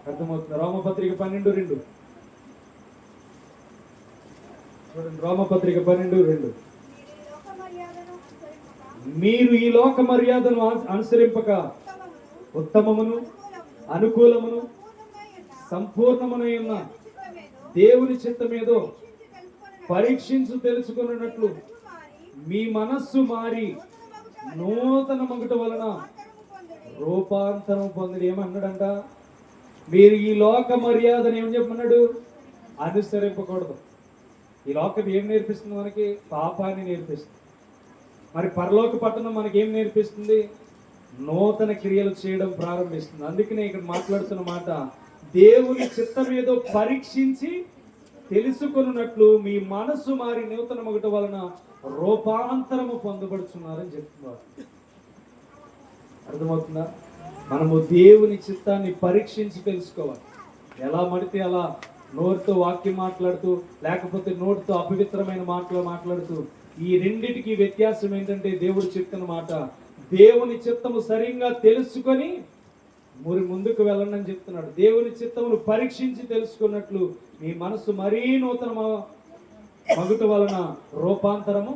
అర్థమవుతుంది? రోమపత్రిక 12:2 చూడండి. రోమపత్రిక 12:2 మీరు ఈ లోక మర్యాదను అనుసరింపక ఉత్తమమును అనుకూలమును సంపూర్ణమునైన దేవుని చిత్తమేదో పరీక్షించు తెలుసుకున్నట్లు మీ మనస్సు మారి నూతన మొగుట వలన రూపాంతరం పొందిడి. ఏమన్నాడంట? మీరు ఈ లోక మర్యాదను ఏం చెప్పమన్నాడు? అనుసరింపకూడదు. ఈ లోకం ఏం నేర్పిస్తుంది మనకి? పాపాన్ని నేర్పిస్తుంది. మరి పరలోక పట్టణం మనకి ఏం నేర్పిస్తుంది? నూతన క్రియలు చేయడం ప్రారంభిస్తుంది. అందుకనే ఇక్కడ మాట్లాడుతున్న మాట, దేవుని చిత్తం ఏదో పరీక్షించి తెలుసుకొనున్నట్లు మీ మనసు మారి నూతన మొగుట వలన రూపాంతరము పొందబడుచున్నారని చెప్తున్నారు. అర్థమవుతుందా? మనము దేవుని చిత్తాన్ని పరీక్షించి తెలుసుకోవాలి. ఎలా పడితే అలా నోటితో వాక్యం మాట్లాడుతూ, లేకపోతే నోటితో అపవిత్రమైన మాటలు మాట్లాడుతూ, ఈ రెండిటికి వ్యత్యాసం ఏంటంటే దేవుడు చెప్తున్న మాట, దేవుని చిత్తము సరిగ్గా తెలుసుకొని మీరు ముందుకు వెళ్ళండి అని చెప్తున్నాడు. దేవుని చిత్తమును పరీక్షించి తెలుసుకున్నట్లు మీ మనసు మరీ నూతన మగుట వలన రూపాంతరము.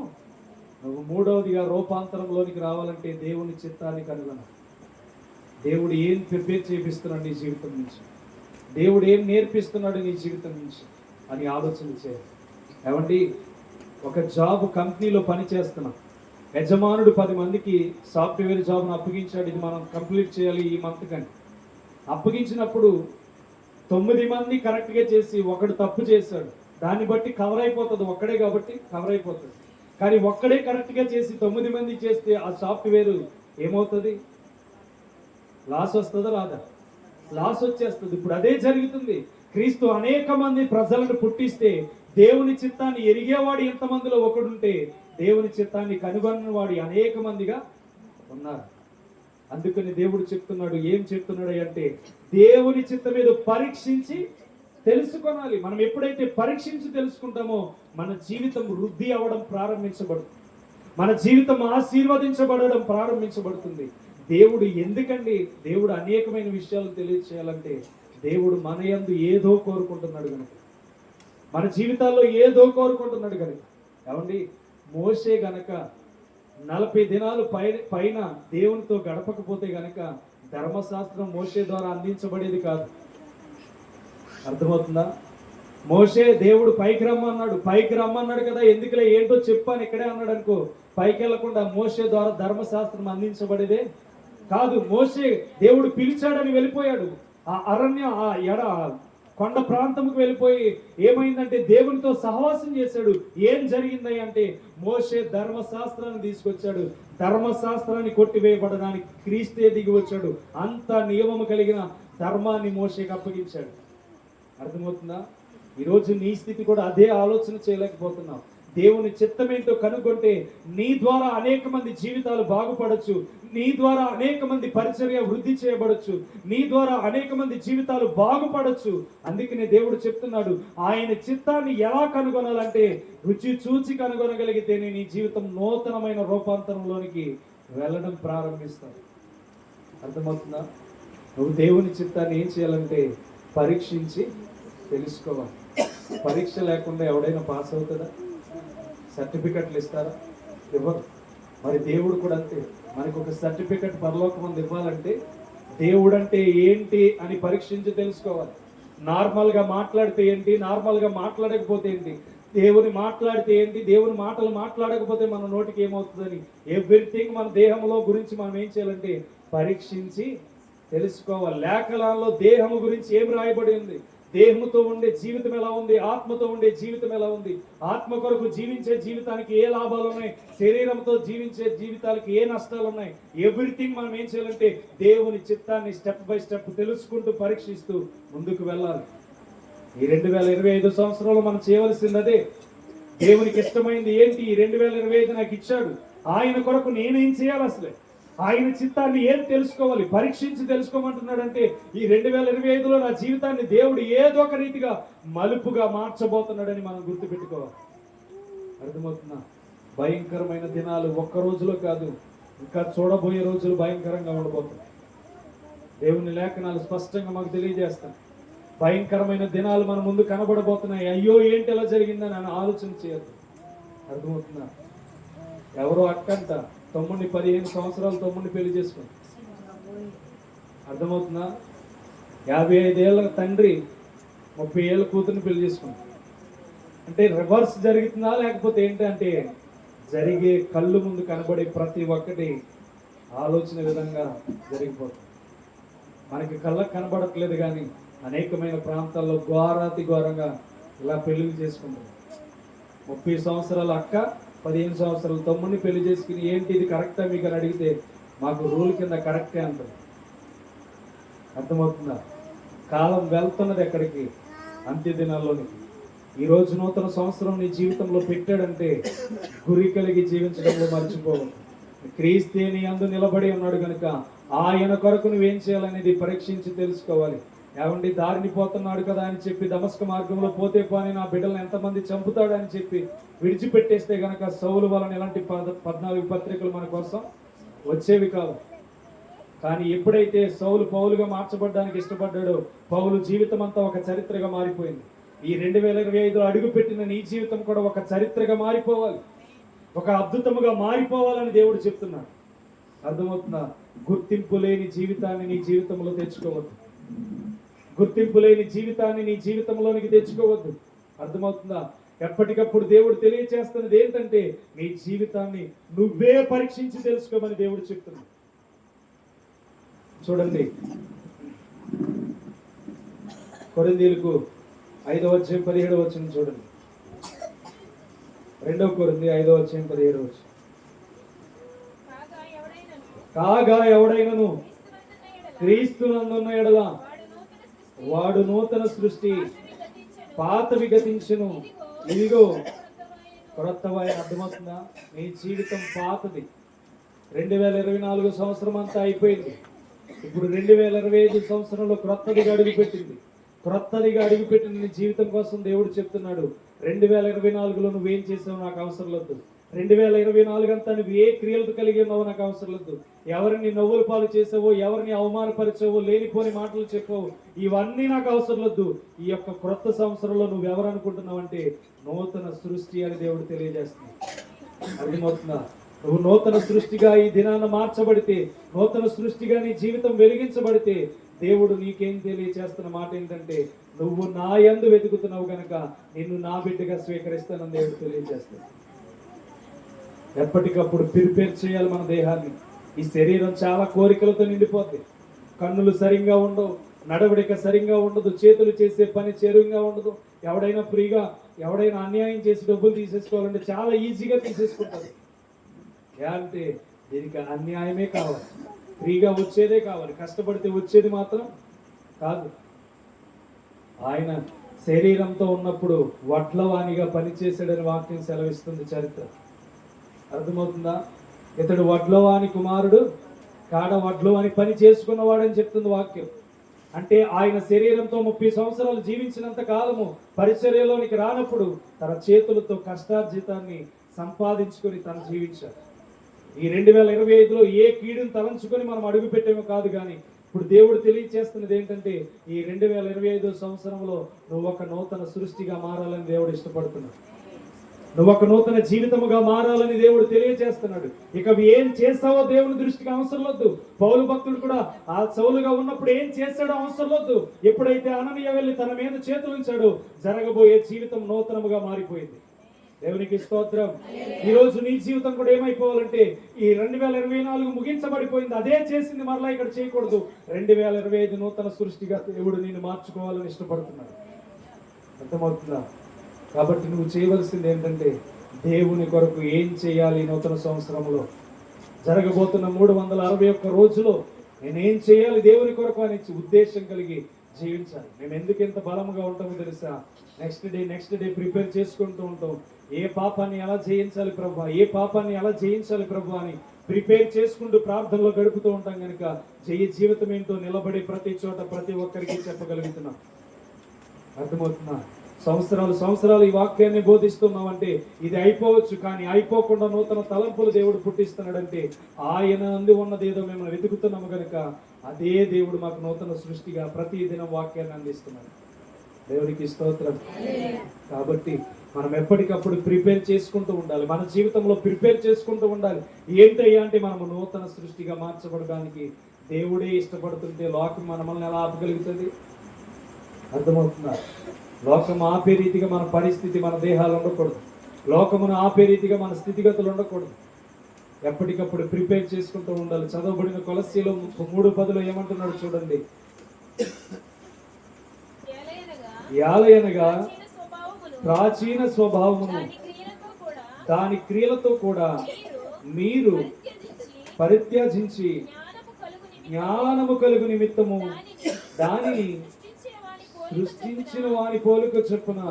నువ్వు మూడవదిగా రూపాంతరంలోనికి రావాలంటే దేవుని చిత్తాన్ని కనుగొనాలి. దేవుడు ఏం ప్రిపేర్ చేపిస్తున్నాడు నీ జీవితం నుంచి, దేవుడు ఏం నేర్పిస్తున్నాడు నీ జీవితం నుంచి అని ఆలోచన చేయాలి. ఏమండి, ఒక జాబ్ కంపెనీలో పని చేస్తున్నాం. యజమానుడు 10 మందికి సాఫ్ట్వేర్ జాబ్ను అప్పగించాడు. ఇది మనం కంప్లీట్ చేయాలి ఈ మంత్ కానీ. అప్పగించినప్పుడు 9 మంది కరెక్ట్గా చేసి ఒకడు తప్పు చేశాడు. దాన్ని బట్టి కవర్ అయిపోతుంది, ఒక్కడే కాబట్టి కవర్ అయిపోతుంది. కానీ ఒక్కడే కరెక్ట్గా చేసి 9 మంది చేస్తే ఆ సాఫ్ట్వేర్ ఏమవుతుంది? లాస్ వస్తుందా? రాదా? లాస్ వచ్చేస్తుంది. ఇప్పుడు అదే జరుగుతుంది. క్రీస్తు అనేక మంది ప్రజలను పుట్టిస్తే దేవుని చిత్తాన్ని ఎరిగేవాడు ఎంతమందిలో ఒకడుంటే దేవుని చిత్తాన్ని కనుగొన్నవాడు అనేక మందిగా ఉన్నారు. అందుకని దేవుడు చెప్తున్నాడు, ఏం చెప్తున్నాడు అంటే దేవుని చిత్తం మీద పరీక్షించి తెలుసుకొనాలి. మనం ఎప్పుడైతే పరీక్షించి తెలుసుకుంటామో మన జీవితం వృద్ధి అవ్వడం ప్రారంభించబడుతుంది, మన జీవితం ఆశీర్వదించబడడం ప్రారంభించబడుతుంది. దేవుడు ఎందుకండి? దేవుడు అనేకమైన విషయాలు తెలియచేయాలంటే దేవుడు మన యందు ఏదో కోరుకుంటున్నాడు కనుక, మన జీవితాల్లో ఏదో కోరుకుంటున్నాడు కనుక. ఏమండి, మోషే గనక 40 దినాలు పైన దేవునితో గడపకపోతే గనక ధర్మశాస్త్రం మోషే ద్వారా అందించబడేది కాదు. అర్థమవుతుందా? మోషే దేవుడు పైకి రమ్మన్నాడు కదా, ఎందుకులే ఏంటో చెప్పాను ఇక్కడే అన్నాడు అనుకో, పైకి వెళ్లకుండా మోషే ద్వారా ధర్మశాస్త్రం అందించబడేదే కాదు. మోషే దేవుడు పిలిచాడని వెళ్ళిపోయాడు. ఆ అరణ్యం, కొండ ప్రాంతంకు వెళ్ళిపోయి ఏమైందంటే దేవునితో సహవాసం చేశాడు. ఏం జరిగింది అంటే మోషే ధర్మశాస్త్రాన్ని తీసుకొచ్చాడు. ధర్మశాస్త్రాన్ని కొట్టివేయబడడానికి క్రీస్తే దిగి వచ్చాడు. అంత నియమము కలిగిన ధర్మాన్ని మోషేకి అప్పగించాడు. అర్థమవుతుందా? ఈరోజు నీ స్థితి కూడా అదే ఆలోచన చేయలేకపోతున్నావు. దేవుని చిత్తమేంటో కనుగొంటే నీ ద్వారా అనేక మంది జీవితాలు బాగుపడచ్చు, నీ ద్వారా అనేక మంది పరిచర్య వృద్ధి చేయబడచ్చు, నీ ద్వారా అనేక మంది జీవితాలు బాగుపడచ్చు. అందుకనే దేవుడు చెప్తున్నాడు, ఆయన చిత్తాన్ని ఎలా కనుగొనాలంటే రుచి చూచి కనుగొనగలిగితేనే నీ జీవితం నూతనమైన రూపాంతరంలోనికి వెళ్ళడం ప్రారంభిస్తాడు. అర్థమవుతుందా? నువ్వు దేవుని చిత్తాన్ని ఏం చేయాలంటే పరీక్షించి తెలుసుకోవాలి. పరీక్ష లేకుండా ఎవడైనా పాస్ అవుతుందా? సర్టిఫికెట్లు ఇస్తారా? ఇవ్వరు. మరి దేవుడు కూడా అంతే. మనకు ఒక సర్టిఫికెట్ పరలోకం మంది ఇవ్వాలంటే దేవుడు అంటే ఏంటి అని పరీక్షించి తెలుసుకోవాలి. నార్మల్గా మాట్లాడితే ఏంటి, నార్మల్గా మాట్లాడకపోతే ఏంటి, దేవుని మాట్లాడితే ఏంటి, దేవుని మాటలు మాట్లాడకపోతే మన నోటికి ఏమవుతుందని ఎవ్రీథింగ్ మన దేహంలో గురించి మనం ఏం చేయాలంటే పరీక్షించి తెలుసుకోవాలి. లేఖనాల్లో దేహము గురించి ఏం రాయబడి ఉంది, దేహముతో ఉండే జీవితం ఎలా ఉంది, ఆత్మతో ఉండే జీవితం ఎలా ఉంది, ఆత్మ కొరకు జీవించే జీవితానికి ఏ లాభాలు ఉన్నాయి, శరీరంతో జీవించే జీవితానికి ఏ నష్టాలు ఉన్నాయి, ఎవ్రీథింగ్ మనం ఏం చేయాలంటే దేవుని చిత్తాన్ని స్టెప్ బై స్టెప్ తెలుసుకుంటూ పరీక్షిస్తూ ముందుకు వెళ్ళాలి. ఈ 2025 సంవత్సరంలో మనం చేయవలసింది అదే. దేవునికి ఇష్టమైంది ఏంటి? ఈ 2025 నాకు ఇచ్చాడు, ఆయన కొరకు నేనేం చేయాలి, అసలే ఆయన చిత్తాన్ని ఏం తెలుసుకోవాలి, పరీక్షించి తెలుసుకోమంటున్నాడంటే ఈ 2025లో నా జీవితాన్ని దేవుడు ఏదో ఒక రీతిగా మలుపుగా మార్చబోతున్నాడని మనం గుర్తుపెట్టుకోవాలి. అర్థమవుతుందా? భయంకరమైన దినాలు ఒక్క రోజులో కాదు, ఇంకా చూడబోయే రోజులు భయంకరంగా ఉండబోతున్నాయి. దేవుని లేఖనాలు స్పష్టంగా మాకు తెలియజేస్తాయి. భయంకరమైన దినాలు మన ముందు కనబడబోతున్నాయి. అయ్యో ఏంటి ఎలా జరిగిందని అని ఆలోచన చేయద్దు. అర్థమవుతుందా? ఎవరో అక్కంట తమ్ముడిని 15 సంవత్సరాలు తమ్ముడిని పెళ్లి చేసుకుంది. అర్థమవుతుందా? 55 ఏళ్ళ తండ్రి 30 ఏళ్ళ కూతుర్ని పెళ్లి చేసుకుంది. అంటే రివర్స్ జరుగుతుందా లేకపోతే ఏంటంటే జరిగే కళ్ళు ముందు కనబడే ప్రతి ఒక్కటి ఆలోచన విధంగా జరిగిపోతుంది. మనకి కళ్ళకు కనబడట్లేదు కానీ అనేకమైన ప్రాంతాల్లో ఘోరాతి ఘోరంగా ఇలా పెళ్లిళ్ళు చేసుకుంటారు. 30 సంవత్సరాల అక్క 15 సంవత్సరాల తమ్ముడిని పెళ్లి చేసుకుని ఏంటి ఇది కరెక్టా మీకు అని అడిగితే మాకు రూల్ కింద కరెక్టే అంటారు. అర్థమవుతుందా? కాలం వెళ్తున్నది ఎక్కడికి? అంత్య దినాల్లోనికి. ఈరోజు నూతన సంవత్సరం నీ జీవితంలో పెట్టాడంటే గురి కలిగి జీవించడంలో మర్చిపోవద్దు. క్రీస్తే నీ అందు నిలబడి ఉన్నాడు కనుక ఆయన కొరకు నువ్వేం చేయాలనేది పరీక్షించి తెలుసుకోవాలి. ఏమండి, దారిని పోతున్నాడు కదా అని చెప్పి దమస్క మార్గంలో పోతే పోని నా బిడ్డలను ఎంతమంది చంపుతాడని చెప్పి విడిచిపెట్టేస్తే గనక సౌలు వలన ఇలాంటి 14 పత్రికలు మన కోసం వచ్చేవి కావు. కానీ ఎప్పుడైతే సౌలు పౌలుగా మార్చబడ్డానికి ఇష్టపడ్డాడో పౌలు జీవితం అంతా ఒక చరిత్రగా మారిపోయింది. ఈ 2025 అడుగుపెట్టిన నీ జీవితం కూడా ఒక చరిత్రగా మారిపోవాలి, ఒక అద్భుతముగా మారిపోవాలని దేవుడు చెప్తున్నాడు. అర్థమవుతుందా? గుర్తింపు లేని జీవితాన్ని నీ జీవితంలో తెచ్చుకోవద్దు. గుర్తింపు లేని జీవితాన్ని నీ జీవితంలోనికి తెచ్చుకోవద్దు. అర్థమవుతుందా? ఎప్పటికప్పుడు దేవుడు తెలియచేస్తున్నది ఏంటంటే నీ జీవితాన్ని నువ్వే పరీక్షించి తెలుసుకోమని దేవుడు చెప్తున్నాడు. చూడండి, కొరింథీయులకు 5వ అధ్యాయం 17వ వచనం చూడండి. 2 కొరింథీ 5వ అధ్యాయం 17వ వచనం. కాగా ఎవడైనను క్రీస్తునందున్న ఎడల వాడు నూతన సృష్టి, పాతవి గతించును, ఇదిగో క్రొత్తవైన. అర్థమవుతుందా? నీ జీవితం పాతది. 2024 సంవత్సరం అంతా అయిపోయింది. ఇప్పుడు 2025 సంవత్సరంలో క్రొత్తదిగా అడుగుపెట్టింది. క్రొత్తదిగా అడుగుపెట్టిన నీ జీవితం కోసం దేవుడు చెప్తున్నాడు, 2024లో నువ్వేం చేసావు నాకు అవసరం లేదు. 2024 అంతా నువ్వు ఏ క్రియలు కలిగి ఉన్నావో నాకు అవసరం లేదు. ఎవరిని నవ్వుల పాలు చేసావో, ఎవరిని అవమానపరిచావో, లేనిపోని మాటలు చెప్పావు, ఇవన్నీ నాకు అవసరం లేదు. ఈ యొక్క క్రొత్త సంవత్సరంలో నువ్వు ఎవరు అనుకుంటున్నావంటే నూతన సృష్టి అని దేవుడు తెలియజేస్తున్నాడు. అర్థమవుతుందా? నువ్వు నూతన సృష్టిగా ఈ దినాన్ని మార్చబడితే, నూతన సృష్టిగా నీ జీవితం వెలిగించబడితే దేవుడు నీకేం తెలియచేస్తున్న మాట ఏంటంటే నువ్వు నా యందు వెతుకుతున్నావు గనక నిన్ను నా బిడ్డగా స్వీకరిస్తానని దేవుడు తెలియజేస్తాడు. ఎప్పటికప్పుడు ప్రిపేర్ చేయాలి మన దేహాన్ని. ఈ శరీరం చాలా కోరికలతో నిండిపోద్ది. కన్నులు సరిగ్గా ఉండవు, నడవడిక సరిగ్గా ఉండదు, చేతులు చేసే పని చేరువుగా ఉండదు. ఎవడైనా ఫ్రీగా, ఎవడైనా అన్యాయం చేసి డబ్బులు తీసేసుకోవాలంటే చాలా ఈజీగా తీసేసుకుంటారు. అంటే దీనికి అన్యాయమే కావాలి, ఫ్రీగా వచ్చేదే కావాలి, కష్టపడితే వచ్చేది మాత్రం కాదు. ఆయన శరీరంతో ఉన్నప్పుడు వడ్లవాణిగా పనిచేసాడని వాక్యం సెలవిస్తుంది చరిత్ర. అర్థమవుతుందా? ఇతడు వడ్లవాణి కుమారుడు కాడ వడ్లవాణి పని చేసుకున్నవాడని చెప్తుంది వాక్యం. అంటే ఆయన శరీరంతో 30 సంవత్సరాలు జీవించినంత కాలము పరిచర్యలోనికి రానప్పుడు తన చేతులతో కష్టార్జితాన్ని సంపాదించుకొని తను జీవించాడు. ఈ 2025లో ఏ కీడును తలంచుకొని మనం అడుగు పెట్టేమో కాదు, కానీ ఇప్పుడు దేవుడు తెలియచేస్తున్నది ఏంటంటే ఈ 2025 సంవత్సరంలో నువ్వు ఒక నూతన సృష్టిగా మారాలని దేవుడు ఇష్టపడుతున్నాడు. నువ్వు ఒక నూతన జీవితముగా మారాలని దేవుడు తెలియజేస్తున్నాడు. ఇక ఏం చేస్తావో దేవుని దృష్టికి అవసరం లేదు. పౌలు భక్తుడు కూడా ఆ సౌలుగా ఉన్నప్పుడు ఏం చేశాడో అవసరం లేదు. ఎప్పుడైతే అననీయ వెళ్ళి తన మీద చేతులు ఉంచాడో జరగబోయే జీవితం నూతనముగా మారిపోయింది. దేవునికి స్తోత్రం. ఈ రోజు నీ జీవితం కూడా ఏమైపోవాలంటే ఈ 2024 ముగించబడిపోయింది, అదే చేసింది మరలా ఇక్కడ చేయకూడదు. 2025 నూతన సృష్టిగా దేవుడు నిన్ను మార్చుకోవాలని ఇష్టపడుతున్నాడు. అర్థమవుతుందా? కాబట్టి నువ్వు చేయవలసింది ఏంటంటే దేవుని కొరకు ఏం చేయాలి, నూతన సంవత్సరంలో జరగబోతున్న 361 రోజులో నేనేం చేయాలి దేవుని కొరకు అనే ఉద్దేశం కలిగి జీవించాలి. మేము ఎందుకు ఎంత బలంగా ఉంటామో తెలుసా? నెక్స్ట్ డే ప్రిపేర్ చేసుకుంటూ ఉంటాం. ఏ పాపాన్ని ఎలా జయించాలి ప్రభు, ఏ పాపాన్ని ఎలా జయించాలి ప్రభు అని ప్రిపేర్ చేసుకుంటూ ప్రార్థనలో గడుపుతూ ఉంటాం కనుక జయ జీవితం ఏంటో నిలబడి ప్రతి చోట ప్రతి ఒక్కరికి చెప్పగలుగుతున్నాం. అర్థమవుతున్నా? సంవత్సరాలు ఈ వాక్యాన్ని బోధిస్తున్నామంటే ఇది అయిపోవచ్చు, కానీ అయిపోకుండా నూతన తలంపులు దేవుడు పుట్టిస్తున్నాడంటే ఆయన అందు ఉన్నది ఏదో మేము వెతుకుతున్నాము కనుక అదే దేవుడు మాకు నూతన సృష్టిగా ప్రతి దినం వాక్యాన్ని అందిస్తున్నాడు. దేవుడికి స్తోత్రం. కాబట్టి మనం ఎప్పటికప్పుడు ప్రిపేర్ చేసుకుంటూ ఉండాలి, మన జీవితంలో ప్రిపేర్ చేసుకుంటూ ఉండాలి. ఏంటయ్యా అంటే మనము నూతన సృష్టిగా మార్చబడడానికి దేవుడే ఇష్టపడుతుంటే లోకం మనల్ని ఎలా ఆపగలుగుతుంది? అర్థమవుతుందా? లోకం ఆపే రీతిగా మన పరిస్థితి, మన దేహాలు ఉండకూడదు. లోకమును ఆపే రీతిగా మన స్థితిగతులు ఉండకూడదు. ఎప్పటికప్పుడు ప్రిపేర్ చేసుకుంటూ ఉండాలి. చదవబడిన కొలస్సీలో 3:10 ఏమంటున్నాడు చూడండి. యాలయనగా ప్రాచీన స్వభావమును దాని క్రియలతో కూడా మీరు పరిత్యజించి జ్ఞానము కలుగు నిమిత్తము దానిని సృష్టించిన వాని పోలిక చొప్పున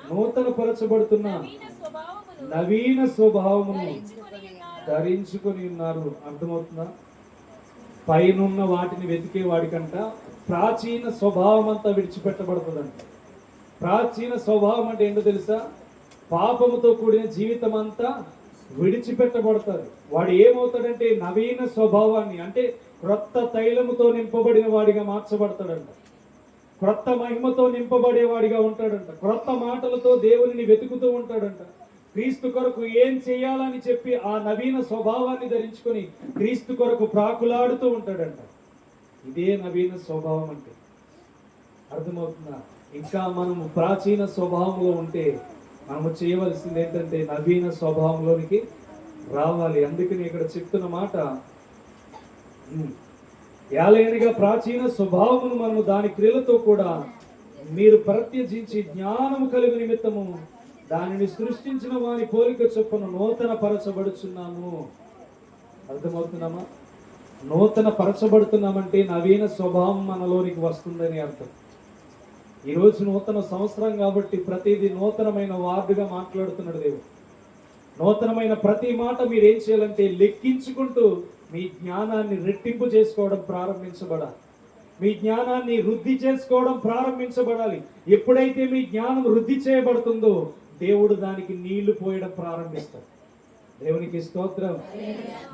నూతన పరచబడుతున్న నవీన స్వభావమును ధరించుకొని ఉన్నారు. అర్థమవుతుందా? పైనున్న వాటిని వెతికే వాడికంట ప్రాచీన స్వభావం అంతా విడిచిపెట్టబడుతుందంట. ప్రాచీన స్వభావం అంటే ఏంటో తెలుసా? పాపముతో కూడిన జీవితం అంతా విడిచిపెట్టబడతాడు. వాడు ఏమవుతాడంటే నవీన స్వభావాన్ని, అంటే క్రొత్త తైలముతో నింపబడిన వాడిగా మార్చబడతాడంట. క్రొత్త మహిమతో నింపబడేవాడిగా ఉంటాడంట. క్రొత్త మాటలతో దేవునిని వెతుకుతూ ఉంటాడంట. క్రీస్తు కొరకు ఏం చేయాలని చెప్పి ఆ నవీన స్వభావాన్ని ధరించుకొని క్రీస్తు కొరకు ప్రాకులాడుతూ ఉంటాడంట. ఇదే నవీన స్వభావం అంటే. అర్థమవుతుందా? ఇంకా మనము ప్రాచీన స్వభావంలో ఉంటే మనము చేయవలసింది ఏంటంటే నవీన స్వభావంలోనికి రావాలి. అందుకని ఇక్కడ చెప్తున్న మాట, యాలయనగా ప్రాచీన స్వభావమును మనము దాని క్రియలతో కూడా మీరు ప్రత్యజించి జ్ఞానము కలుగు నిమిత్తము దానిని సృష్టించిన వాని పోలిక చొప్పున నూతన పరచబడుచున్నాము. అర్థమవుతున్నామా? నూతన పరచబడుతున్నామంటే నవీన స్వభావం మనలోనికి వస్తుందని అర్థం. ఈరోజు నూతన సంవత్సరం కాబట్టి ప్రతిదీ నూతనమైన వార్డుగా మాట్లాడుతున్నాడు దేవుడు. నూతనమైన ప్రతి మాట మీరు ఏం చేయాలంటే లెక్కించుకుంటూ మీ జ్ఞానాన్ని రెట్టింపు చేసుకోవడం ప్రారంభించబడాలి. మీ జ్ఞానాన్ని వృద్ధి చేసుకోవడం ప్రారంభించబడాలి. ఎప్పుడైతే మీ జ్ఞానం వృద్ధి చేయబడుతుందో దేవుడు దానికి నీళ్లు పోయడం ప్రారంభిస్తాడు. దేవునికి స్తోత్రం.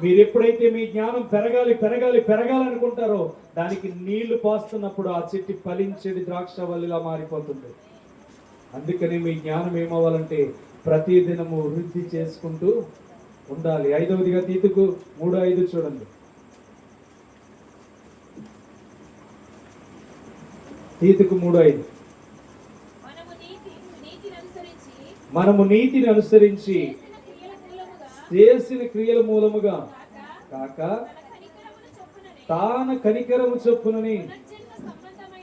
మీరు ఎప్పుడైతే మీ జ్ఞానం పెరగాలి పెరగాలి పెరగాలి అనుకుంటారో దానికి నీళ్లు పోస్తున్నప్పుడు ఆ చెట్టు ఫలించేది ద్రాక్షవల్లిలా మారిపోతుంది. అందుకని మీ జ్ఞానం ఏమవ్వాలంటే ప్రతి దినము వృద్ధి చేసుకుంటూ ఉండాలి. 5వదిగా తీతుకు 3:5 చూడండి. తీతుకు 3:5 మనము నీతిని అనుసరించి చేసిన క్రియల మూలముగా కాక తాన కనికరము చొప్పునని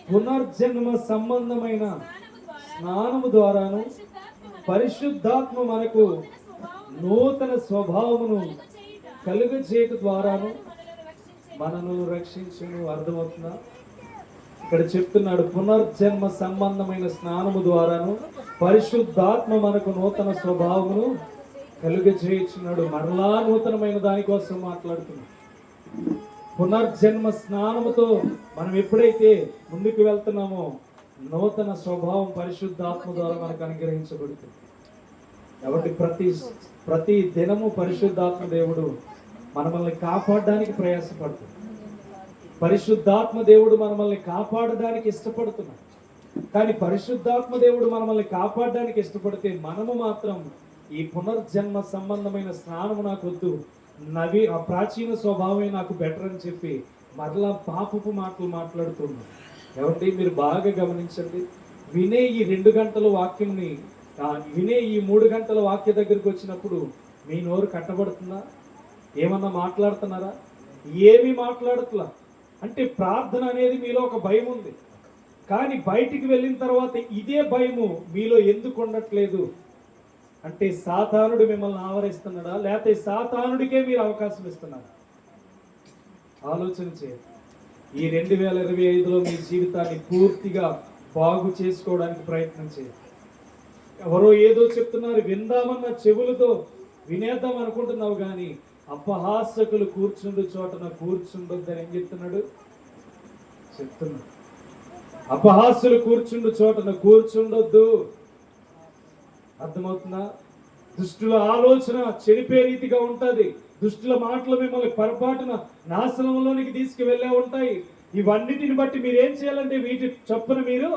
పునర్జన్మ సంబంధమైన స్నానము ద్వారాను పరిశుద్ధాత్మ మనకు నూతన స్వభావమును కలుగజేయట ద్వారాను మనను రక్షించును. అర్థమవుతుందా? ఇక్కడ చెప్తున్నాడు, పునర్జన్మ సంబంధమైన స్నానము ద్వారాను పరిశుద్ధాత్మ మనకు నూతన స్వభావమును కలుగజేయుచున్నాడు. మరలా నూతనమైన దానికోసం మాట్లాడుతున్నాడు. పునర్జన్మ స్నానముతో మనం ఎప్పుడైతే ముందుకు వెళ్తున్నామో నూతన స్వభావం పరిశుద్ధాత్మ ద్వారా మనకు అనుగ్రహించబడుతుంది. కాబట్టి ప్రతి దినము పరిశుద్ధాత్మ దేవుడు మనల్ని కాపాడడానికి ప్రయాసపడుతుంది. పరిశుద్ధాత్మ దేవుడు మనల్ని కాపాడడానికి ఇష్టపడుతున్నాడు. కానీ పరిశుద్ధాత్మ దేవుడు మనల్ని కాపాడడానికి ఇష్టపడితే మనము మాత్రం ఈ పునర్జన్మ సంబంధమైన స్నానము నాకు వద్దు, ఆ ప్రాచీన స్వభావమే నాకు బెటర్ అని చెప్పి మరలా పాపపు మాటలు మాట్లాడుతున్నాం. కాబట్టి మీరు బాగా గమనించండి. వినే ఈ 2 గంటల వాక్యంని వినే ఈ 3 గంటల వాక్య దగ్గరికి వచ్చినప్పుడు మీ నోరు కట్టబడుతుందా? ఏమన్నా మాట్లాడుతున్నారా? ఏమీ మాట్లాడట్లా. అంటే ప్రార్థన అనేది మీలో ఒక భయం ఉంది. కానీ బయటికి వెళ్ళిన తర్వాత ఇదే భయము మీలో ఎందుకు ఉండట్లేదు అంటే సాతానుడు మిమ్మల్ని ఆవరిస్తున్నాడా, లేకపోతే సాతానుడికే మీరు అవకాశం ఇస్తున్నారా? ఆలోచన చేయండి. ఈ 2025లో మీ జీవితాన్ని పూర్తిగా బాగు చేసుకోవడానికి ప్రయత్నం చేయండి. ఎవరో ఏదో చెప్తున్నారు, విందామన్న చెవులతో వినేద్దాం అనుకుంటున్నావు, కానీ అపహాసకులు కూర్చుండు చోటన కూర్చుండొద్దని ఏం చెప్తున్నాడు? అపహాస్యులు కూర్చుండు చోటన కూర్చుండొద్దు. అర్థమవుతుందా? దుష్టుల ఆలోచన చెడిపే రీతిగా ఉంటుంది. దుష్టుల మాటలు మిమ్మల్ని పొరపాటున నాశనంలోనికి తీసుకువెళ్ళే ఉంటాయి. ఇవన్నిటిని బట్టి మీరు ఏం చేయాలంటే వీటి చొప్పున మీరు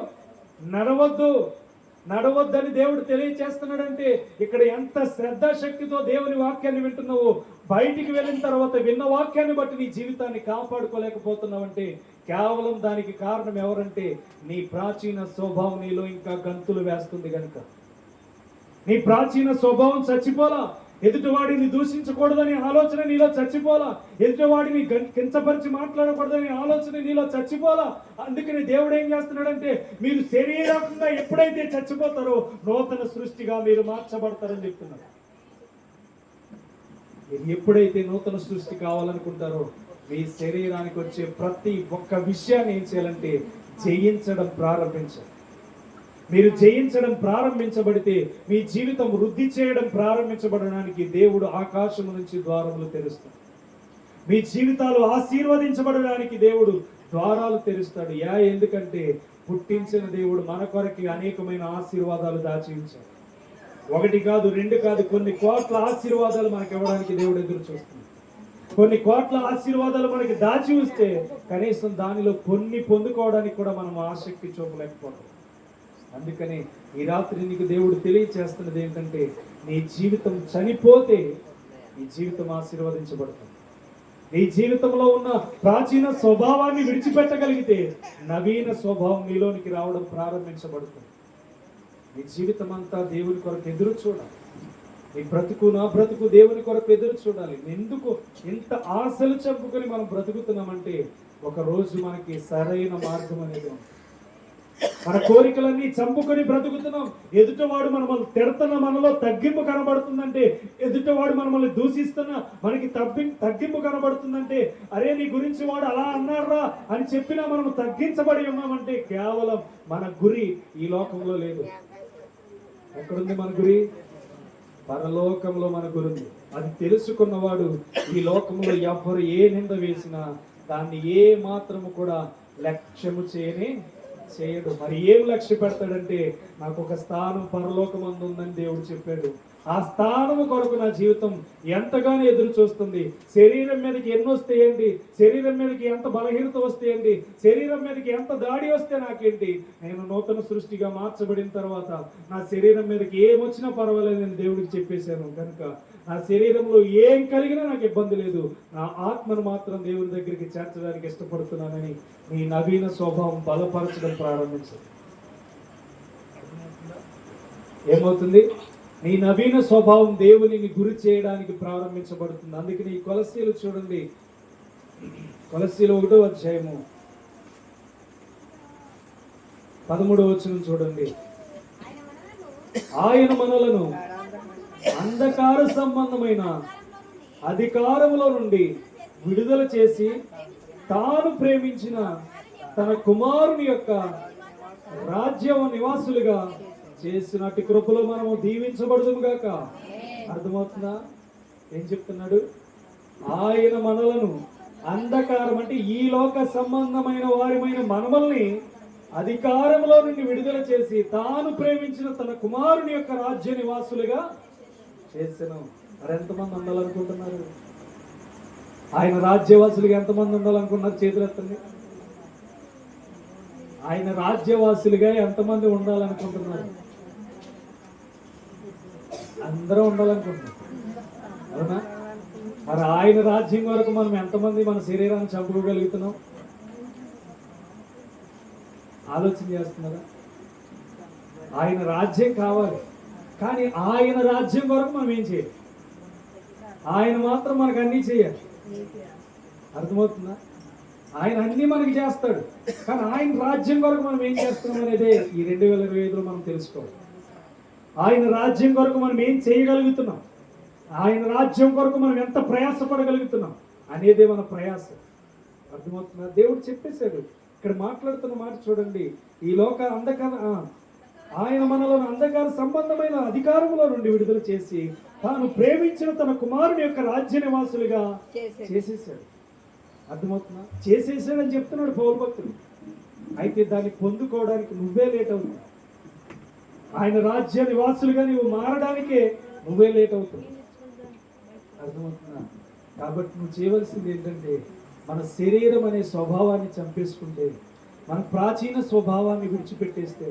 నడవద్దని దేవుడు తెలియచేస్తున్నాడంటే ఇక్కడ ఎంత శ్రద్ధాశక్తితో దేవుని వాక్యాన్ని వింటున్నావో, బయటికి వెళ్ళిన తర్వాత విన్న వాక్యాన్ని బట్టి నీ జీవితాన్ని కాపాడుకోలేకపోతున్నావంటే కేవలం దానికి కారణం ఎవరంటే నీ ప్రాచీన స్వభావం నీలో ఇంకా గంతులు వేస్తుంది కనుక. నీ ప్రాచీన స్వభావం చచ్చిపోలా. ఎదుటివాడిని దూషించకూడదని ఆలోచన నీలో చచ్చిపోలా. ఎదుటివాడిని కించపరిచి మాట్లాడకూడదని ఆలోచన నీలో చచ్చిపోలా. అందుకని దేవుడు ఏం చేస్తున్నాడంటే, మీరు శరీరంగా ఎప్పుడైతే చచ్చిపోతారో నూతన సృష్టిగా మీరు మార్చబడతారని చెప్తున్నారు. మీరు ఎప్పుడైతే నూతన సృష్టి కావాలనుకుంటారో మీ శరీరానికి వచ్చే ప్రతి ఒక్క విషయాన్ని ఏం చేయాలంటే జయించడం ప్రారంభించాలి. మీరు జయించడం ప్రారంభించబడితే మీ జీవితం వృద్ధి చేయడం ప్రారంభించబడడానికి దేవుడు ఆకాశం నుంచి ద్వారములు తెరుస్తాడు. మీ జీవితాలు ఆశీర్వదించబడడానికి దేవుడు ద్వారాలు తెరుస్తాడు. ఎందుకంటే పుట్టించిన దేవుడు మన కొరకు అనేకమైన ఆశీర్వాదాలు దాచి ఉంచాడు. 1 కాదు 2 కాదు, కొన్ని కోట్ల ఆశీర్వాదాలు మనకి ఇవ్వడానికి దేవుడు ఎదురు చూస్తున్నాడు. కొన్ని కోట్ల ఆశీర్వాదాలు మనకి దాచి ఉంటే కనీసం దానిలో కొన్ని పొందుకోవడానికి కూడా మనం ఆసక్తి చూపలేకపోతాం. అందుకని ఈ రాత్రి నీకు దేవుడు తెలియచేస్తున్నది ఏంటంటే, నీ జీవితం చనిపోతే నీ జీవితం ఆశీర్వదించబడుతుంది. నీ జీవితంలో ఉన్న ప్రాచీన స్వభావాన్ని విడిచిపెట్టగలిగితే నవీన స్వభావం నీలోనికి రావడం ప్రారంభించబడుతుంది. నీ జీవితం అంతా దేవుని కొరకు ఎదురు చూడాలి. నీ బ్రతుకు నా బ్రతుకు దేవుని కొరకు ఎదురు చూడాలి. ఎందుకు ఇంత ఆశలు చంపుకొని మనం బ్రతుకుతున్నామంటే, ఒక రోజు మనకి సరైన మార్గం అనేది ఉంది. మన కోరికలన్నీ చంపుకొని బ్రతుకుతున్నాం. ఎదుటివాడు మనల్ని తిడుతున్న మనలో తగ్గింపు కనబడుతుందంటే, ఎదుటివాడు మనల్ని దూషిస్తున్నా మనకి తగ్గింపు కనబడుతుందంటే, అరే నీ గురించి వాడు అలా అన్నారా అని చెప్పినా మనం తగ్గించబడి ఉన్నామంటే కేవలం మన గురి ఈ లోకంలో లేదు. ఎక్కడుంది మన గురి? పరలోకంలో మన గురి ఉంది. అది తెలుసుకున్నవాడు ఈ లోకంలో ఎవరు ఏ నింద వేసినా దాన్ని ఏ మాత్రము కూడా లక్ష్యము చేయడు. మరి ఏం లక్ష్య పెడతాడంటే, నాకు ఒక స్థానం పరలోకమందు ఉందని దేవుడు చెప్పాడు. ఆ స్థానము కొరకు నా జీవితం ఎంతగానో ఎదురు చూస్తుంది. శరీరం మీదకి ఎన్ని వస్తాయండి, శరీరం మీదకి ఎంత బలహీనత వస్తాయండి, శరీరం మీదకి ఎంత దాడి వస్తే నాకేంటి, నేను నూతన సృష్టిగా మార్చబడిన తర్వాత నా శరీరం మీదకి ఏమొచ్చినా పర్వాలేదని దేవుడికి చెప్పేశాను. కనుక నా శరీరంలో ఏం కలిగినా నాకు ఇబ్బంది లేదు, నా ఆత్మను మాత్రం దేవుని దగ్గరికి చేర్చడానికి ఇష్టపడుతున్నానని నీ నవీన స్వభావం బలపరచడం ప్రారంభించదు. ఏమవుతుంది? నీ నవీన స్వభావం దేవునిని గురి చేయడానికి ప్రారంభించబడుతుంది. అందుకని ఈ కొలస్సీలు చూడండి, కొలస్సీలు 1వ అధ్యాయము 13వ వచనం చూడండి. ఆయన మనలను అంధకార సంబంధమైన అధికారములో నుండి విడుదల చేసి తాను ప్రేమించిన తన కుమారుని యొక్క రాజ్య నివాసులుగా చేసినట్టు కృపలో మనము దీవించబడదుము గాక. అర్థమవుతుందా? ఏం చెప్తున్నాడు? ఆయన మనలను అంధకారం అంటే ఈ లోక సంబంధమైన వారిమైన మనమల్ని అధికారంలో నుండి విడుదల చేసి తాను ప్రేమించిన తన కుమారుని యొక్క రాజ్య నివాసులుగా చేసాను. మరి ఎంతమంది ఉండాలనుకుంటున్నారు? ఆయన రాజ్యవాసులుగా ఎంతమంది ఉండాలనుకున్నారు? చేతులు ఎత్తండి. ఆయన రాజ్యవాసులుగా ఎంతమంది ఉండాలనుకుంటున్నారు? అందరూ ఉండాలనుకుంటున్నారు, అవునా? మరి ఆయన రాజ్యం వరకు మనం ఎంతమంది మన శరీరాన్ని చంపుకోగలుగుతున్నాం? ఆలోచన చేస్తున్నారా? ఆయన రాజ్యం కావాలి, కానీ ఆయన రాజ్యం వరకు మనం ఏం చేయాలి? ఆయన మాత్రం మనకు అన్నీ చేయాలి. అర్థమవుతుందా? ఆయన అన్ని మనకి చేస్తాడు, కానీ ఆయన రాజ్యం వరకు మనం ఏం చేస్తున్నాం అనేది ఈ 2025లో మనం తెలుసుకోవాలి. ఆయన రాజ్యం కొరకు మనం ఏం చేయగలుగుతున్నాం, ఆయన రాజ్యం కొరకు మనం ఎంత ప్రయాసపడగలుగుతున్నాం అనేదే మన ప్రయాసం. అర్థమవుతుందా? దేవుడు చెప్పేశాడు. ఇక్కడ మాట్లాడుతున్న మాట చూడండి. ఈ లోక ఆయన మనలను అంధకార సంబంధమైన అధికారములో నుండి విడుదల చేసి తాను ప్రేమించిన తన కుమారుని యొక్క రాజ్య నివాసులుగా చేసేసాడు. అర్థమవుతుందా? చేసేసాడని చెప్తున్నాడు పౌలు భక్తుడు. అయితే దాన్ని పొందుకోవడానికి నువ్వే లేట్ అవుతుంది. ఆయన రాజ్య నివాసులుగా నువ్వు మారడానికే నువ్వే లేట్ అవుతుంది. అర్థమవుతుందా? కాబట్టి నువ్వు చేయవలసింది ఏంటంటే, మన శరీరం అనే స్వభావాన్ని చంపేసుకుంటే, మన ప్రాచీన స్వభావాన్ని విడిచిపెట్టేస్తే,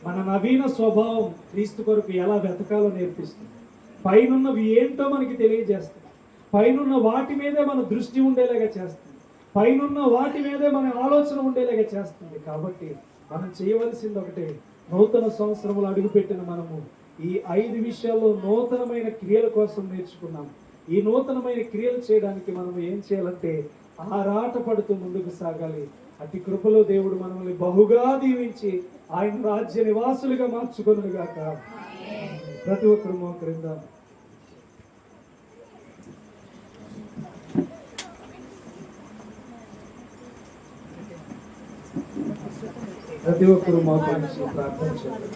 మన నవీన స్వభావం క్రీస్తు కొరకు ఎలా వెతకాలో నేర్పిస్తుంది. పైనున్నవి ఏంటో మనకి తెలియజేస్తుంది. పైనున్న వాటి మీదే మన దృష్టి ఉండేలాగా చేస్తుంది. పైనున్న వాటి మీదే మన ఆలోచన ఉండేలాగా చేస్తుంది. కాబట్టి మనం చేయవలసింది ఒకటే, నూతన సంవత్సరములు అడుగుపెట్టిన మనము ఈ 5 విషయాల్లో నూతనమైన క్రియల కోసం నేర్చుకున్నాం. ఈ నూతనమైన క్రియలు చేయడానికి మనం ఏం చేయాలంటే ఆరాటపడుతూ ముందుకు సాగాలి. అతి కృపలో దేవుడు మనల్ని బహుగా దీవించి ఆయన రాజ్య నివాసులుగా మార్చుకొనుగాక. ప్రతి ఒక్కరు మోకరిందాం. ప్రతి ఒక్కరు మోకరించి ప్రార్థన చేయాలి.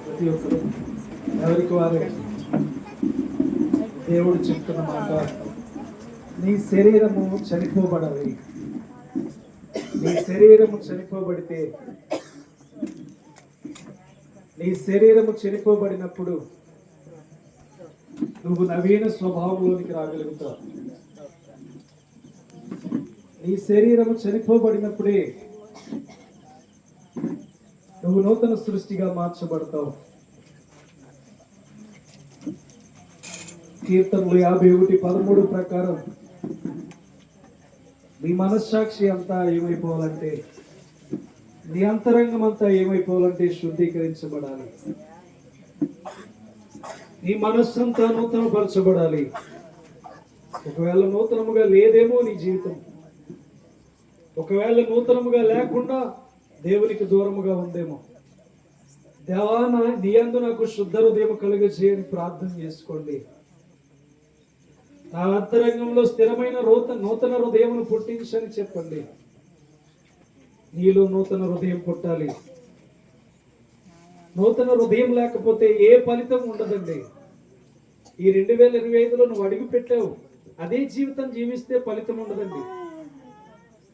ప్రతి ఒక్కరు ఎవరికి వారు దేవుడు చెప్తున్న మాట, నీ శరీరము చనిపోబడాలి. నీ శరీరము చనిపోబడితే, నీ శరీరము చనిపోబడినప్పుడు నువ్వు నవీన స్వభావంలోనికి రాగలుగుతావు. నీ శరీరము చనిపోబడినప్పుడే నువ్వు నూతన సృష్టిగా మార్చబడతావు. కీర్తనలు 51:13 ప్రకారం నీ మనస్సాక్షి అంతా ఏమైపోవాలంటే, నీ అంతరంగం అంతా ఏమైపోవాలంటే శుద్ధీకరించబడాలి. నీ మనస్సంతా నూతనపరచబడాలి. ఒకవేళ నూతనముగా లేదేమో నీ జీవితం, ఒకవేళ నూతనముగా లేకుండా దేవునికి దూరముగా ఉందేమో, దేవా నీ యందు నాకు శుద్ధ హృదయం కలుగజేయని ప్రార్థన చేసుకోండి. నా అంతరంగంలో స్థిరమైన నూతన హృదయమును పుట్టించని చెప్పండి. నీలో నూతన హృదయం పుట్టాలి. నూతన హృదయం లేకపోతే ఏ ఫలితం ఉండదండి. ఈ 2025లో నువ్వు అడుగు పెట్టావు, అదే జీవితం జీవిస్తే ఫలితం ఉండదండి.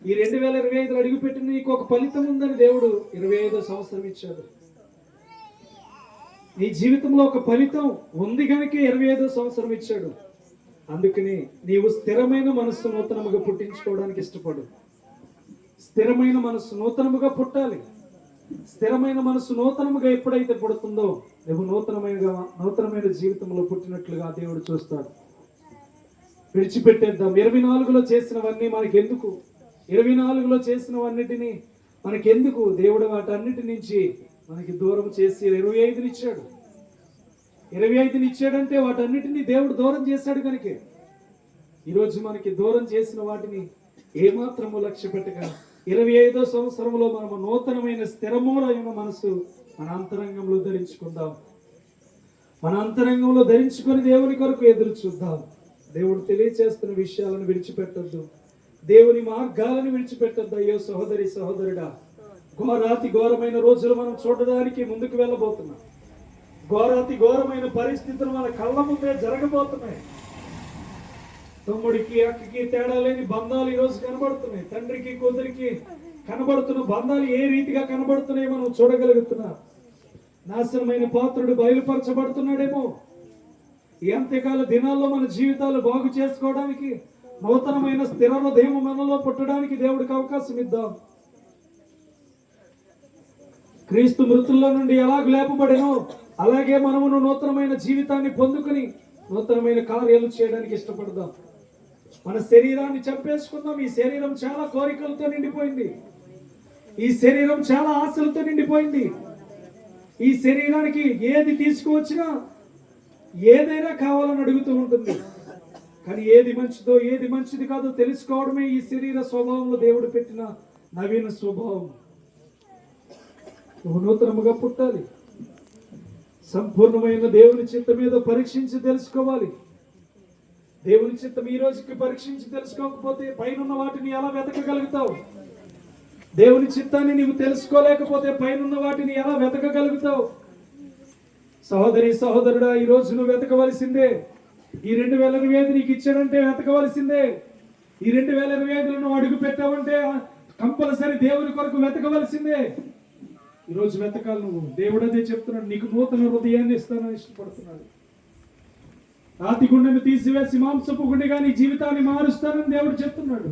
ఈ 2025లో అడుగు పెట్టిన నీకు ఒక ఫలితం ఉందని దేవుడు 25వ సంవత్సరం ఇచ్చాడు. నీ జీవితంలో ఒక ఫలితం ఉంది కనుక 25వ సంవత్సరం ఇచ్చాడు. అందుకని నీవు స్థిరమైన మనస్సు నూతనముగా పుట్టించుకోవడానికి ఇష్టపడు. స్థిరమైన మనస్సు నూతనముగా పుట్టాలి. స్థిరమైన మనస్సు నూతనముగా ఎప్పుడైతే పుడుతుందో నువ్వు నూతనమైన జీవితంలో పుట్టినట్లుగా దేవుడు చూస్తాడు. విడిచిపెట్టేద్దాం. 24లో చేసినవన్నీ మనకెందుకు? 24లో చేసినవన్నిటినీ మనకెందుకు? దేవుడు వాటన్నిటి నుంచి మనకి దూరం చేసి 25ని ఇచ్చాడు. 25ని ఇచ్చాడంటే వాటన్నిటినీ దేవుడు దూరం చేశాడు కనుక ఈరోజు మనకి దూరం చేసిన వాటిని ఏమాత్రము లక్ష్య పెట్టక 25వ సంవత్సరంలో మనము నూతనమైన స్థిరమైన మనసు మన అంతరంగంలో ధరించుకుందాం. మన అంతరంగంలో ధరించుకొని దేవుని కొరకు ఎదురు చూద్దాం. దేవుడు తెలియచేస్తున్న విషయాలను విడిచిపెట్టద్దు. దేవుని మార్గాలను విడిచిపెట్టద్దు. అయ్యో సహోదరి సహోదరుడా, ఘోరాతి ఘోరమైన రోజులు మనం చూడడానికి ముందుకు వెళ్ళబోతున్నాం. ఘోరాతి ఘోరమైన పరిస్థితులు మన కళ్ళ ముందే జరగబోతున్నాయి. తమ్ముడికి అక్కకి తేడా లేని బంధాలు ఈరోజు కనబడుతున్నాయి. తండ్రికి కూతురికి కనబడుతున్న బంధాలు ఏ రీతిగా కనబడుతున్నాయో మనం చూడగలుగుతున్నాం. నాశనమైన పాత్రుడు బయలుపరచబడుతున్నాడేమో. ఈ అంత్యకాల దినాల్లో మన జీవితాలు బాగు చేసుకోవడానికి, నూతనమైన స్థిర హృదయం మనలో పుట్టడానికి దేవుడికి అవకాశం ఇద్దాం. క్రీస్తు మృతుల్లో నుండి ఎలాగ లేపబడినో అలాగే మనమును నూతనమైన జీవితాన్ని పొందుకుని నూతనమైన కార్యాలు చేయడానికి ఇష్టపడదాం. మన శరీరాన్ని చంపేసుకుందాం. ఈ శరీరం చాలా కోరికలతో నిండిపోయింది. ఈ శరీరం చాలా ఆశలతో నిండిపోయింది. ఈ శరీరానికి ఏది తీసుకువచ్చినా ఏదైనా కావాలని అడుగుతూ ఉంటుంది. కానీ ఏది మంచిదో ఏది మంచిది కాదో తెలుసుకోవడమే ఈ శరీర స్వభావంలో దేవుడు పెట్టిన నవీన స్వభావం. నువ్వు నూతనముగా పుట్టాలి. సంపూర్ణమైన దేవుని చిత్తం మీద పరీక్షించి తెలుసుకోవాలి. దేవుని చిత్తం ఈ రోజుకి పరీక్షించి తెలుసుకోకపోతే పైనున్న వాటిని ఎలా వెతకగలుగుతావు? దేవుని చిత్తాన్ని నీవు తెలుసుకోలేకపోతే పైనున్న వాటిని ఎలా వెతకగలుగుతావు? సహోదరి సహోదరుడా, ఈ రోజు నువ్వు వెతకవలసిందే. ఈ 2025 నీకు ఇచ్చాడంటే వెతకవలసిందే. ఈ 2025లో నువ్వు అడుగు పెట్టావంటే కంపల్సరీ దేవుని కొరకు వెతకవలసిందే. ఈరోజు వెతకాలి నువ్వు. దేవుడు అదే చెప్తున్నాడు, నీకు నూతన హృదయాన్ని ఇస్తానని ఇష్టపడుతున్నాడు. రాతి గుండెను తీసివేసి మాంసపు గుండెగా నీ జీవితాన్ని మారుస్తానని దేవుడు చెప్తున్నాడు.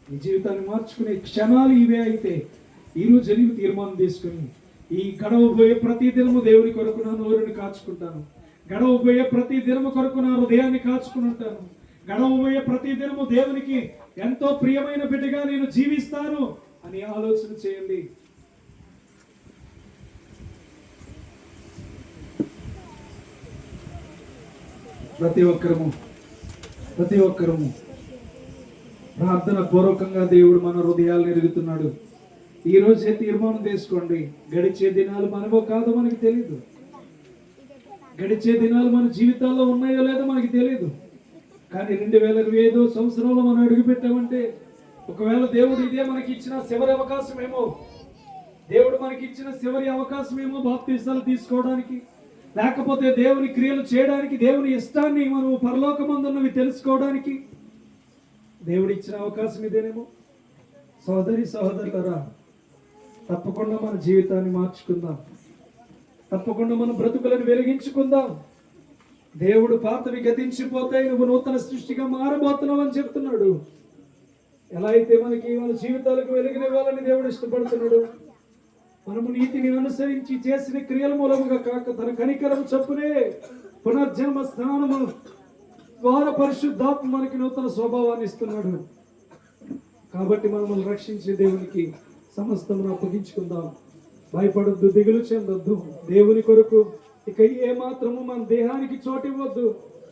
నీ జీవితాన్ని మార్చుకునే క్షణాలు ఇవే అయితే ఈరోజు నీవు తీర్మానం తీసుకుని ఈ గడవబోయే ప్రతి దినము దేవుని కొరకు నా నోరుని కాచుకుంటాను, గడవబోయే ప్రతి దినము కొరకు నా హృదయాన్ని కాచుకుని ఉంటాను. గడవబోయే ప్రతి దినము దేవునికి ఎంతో ప్రియమైన బిడ్డగా నేను జీవిస్తాను అని ఆలోచన చేయండి. ప్రతి ఒక్కరము ప్రార్థన పూర్వకంగా దేవుడు మన హృదయాలను ఎరుగుతున్నాడు. ఈ రోజే తీర్మానం తీసుకోండి. గడిచే దినాలు మనమో కాదో మనకి తెలియదు. గడిచే దినాలు మన జీవితాల్లో ఉన్నాయో లేదో మనకి తెలియదు. కానీ 2025 సంవత్సరంలో మనం అడుగుపెట్టామంటే, ఒకవేళ దేవుడు ఇదే మనకి ఇచ్చిన చివరి అవకాశమేమో, దేవుడు మనకి ఇచ్చిన చివరి అవకాశమేమో బాప్తీసాలు తీసుకోవడానికి, లేకపోతే దేవుని క్రియలు చేయడానికి, దేవుని ఇష్టాన్ని మనం పరలోకమందున్నవి తెలుసుకోవడానికి దేవుడు ఇచ్చిన అవకాశం ఇదేనేమో. సహోదరులారా, తప్పకుండా మన జీవితాన్ని మార్చుకుందాం. తప్పకుండా మన బ్రతుకులను వెలిగించుకుందాం. దేవుడు పాతవి గతించిపోతాయి, నువ్వు నూతన సృష్టిగా మారబోతున్నావు అని చెప్తున్నాడు. ఎలా అయితే మనకి మన జీవితాలకు వెలుగునివ్వాలని దేవుడు ఇష్టపడుతున్నాడు, మనము నీతిని అనుసరించి చేసిన క్రియల మూలముగా కాక తన కనికరం చొప్పునే పునర్జన్మ స్నానము ద్వారా పరిశుద్ధాత్మ మనకి నూతన స్వభావాన్ని ఇస్తున్నాడు. కాబట్టి మనల్ని రక్షించే దేవునికి సమస్తమును అప్పగించుకుందాం. భయపడొద్దు, దిగులు చెందొద్దు. దేవుని కొరకు ఇక ఏ మాత్రము మన దేహానికి చోటివ్వద్దు.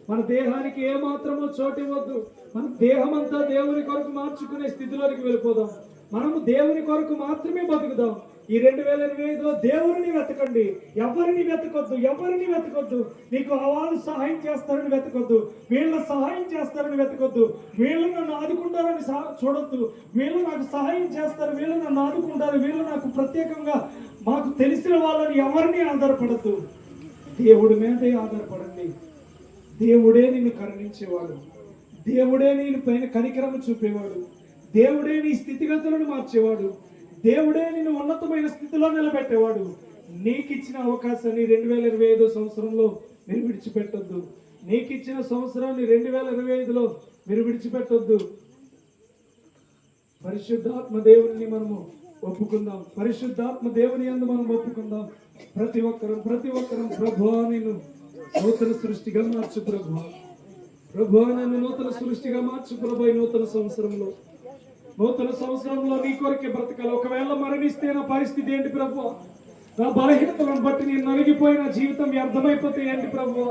మన దేహానికి ఏ మాత్రము చోటివ్వద్దు. మన దేహం అంతా దేవుని కొరకు మార్చుకునే స్థితిలోకి వెళ్ళిపోదాం. మనము దేవుని కొరకు మాత్రమే బతుకుదాం. ఈ 2025లో దేవుని వెతకండి. ఎవరిని వెతకొద్దు. నీకు వాళ్ళు సహాయం చేస్తారని వెతకొద్దు, వీళ్ళ సహాయం చేస్తారని వెతకొద్దు, వీళ్ళు నన్ను ఆదుకుంటారని చూడొద్దు. వీళ్ళు నాకు సహాయం చేస్తారు, వీళ్ళు నన్ను ఆదుకుంటారు, వీళ్ళు నాకు ప్రత్యేకంగా మాకు తెలిసిన వాళ్ళని ఎవరిని ఆధారపడద్దు. దేవుడి మీదే ఆధారపడండి. దేవుడే నిన్ను కరుణించేవాడు, దేవుడే నేను పైన కనికరము చూపేవాడు, దేవుడే నీ స్థితిగతులను మార్చేవాడు, దేవుడే నిన్ను ఉన్నతమైన స్థితిలో నిలబెట్టేవాడు. నీకు ఇచ్చిన అవకాశాన్ని 2025 సంవత్సరంలో మీరు విడిచిపెట్టొద్దు. నీకు ఇచ్చిన సంవత్సరాన్ని 2025లో మీరు విడిచిపెట్టొద్దు. పరిశుద్ధాత్మ దేవుని మనము ఒప్పుకుందాం. పరిశుద్ధాత్మ దేవుని యందు మనం ఒప్పుకుందాం. ప్రతి ఒక్కరం ప్రభువా నిన్ను నూతన సృష్టిగా మార్చు ప్రభువా నన్ను నూతన సృష్టిగా మార్చు ప్రభు. నూతన సంవత్సరంలో నీ కొరకే బ్రతకాలి. ఒకవేళ మరణిస్తే నా పరిస్థితి ఏంటి ప్రభు? నా బలహీనతలను బట్టి నేను నలిగిపోయిన జీవితం వ్యర్థమైపోతే ఏంటి ప్రభు?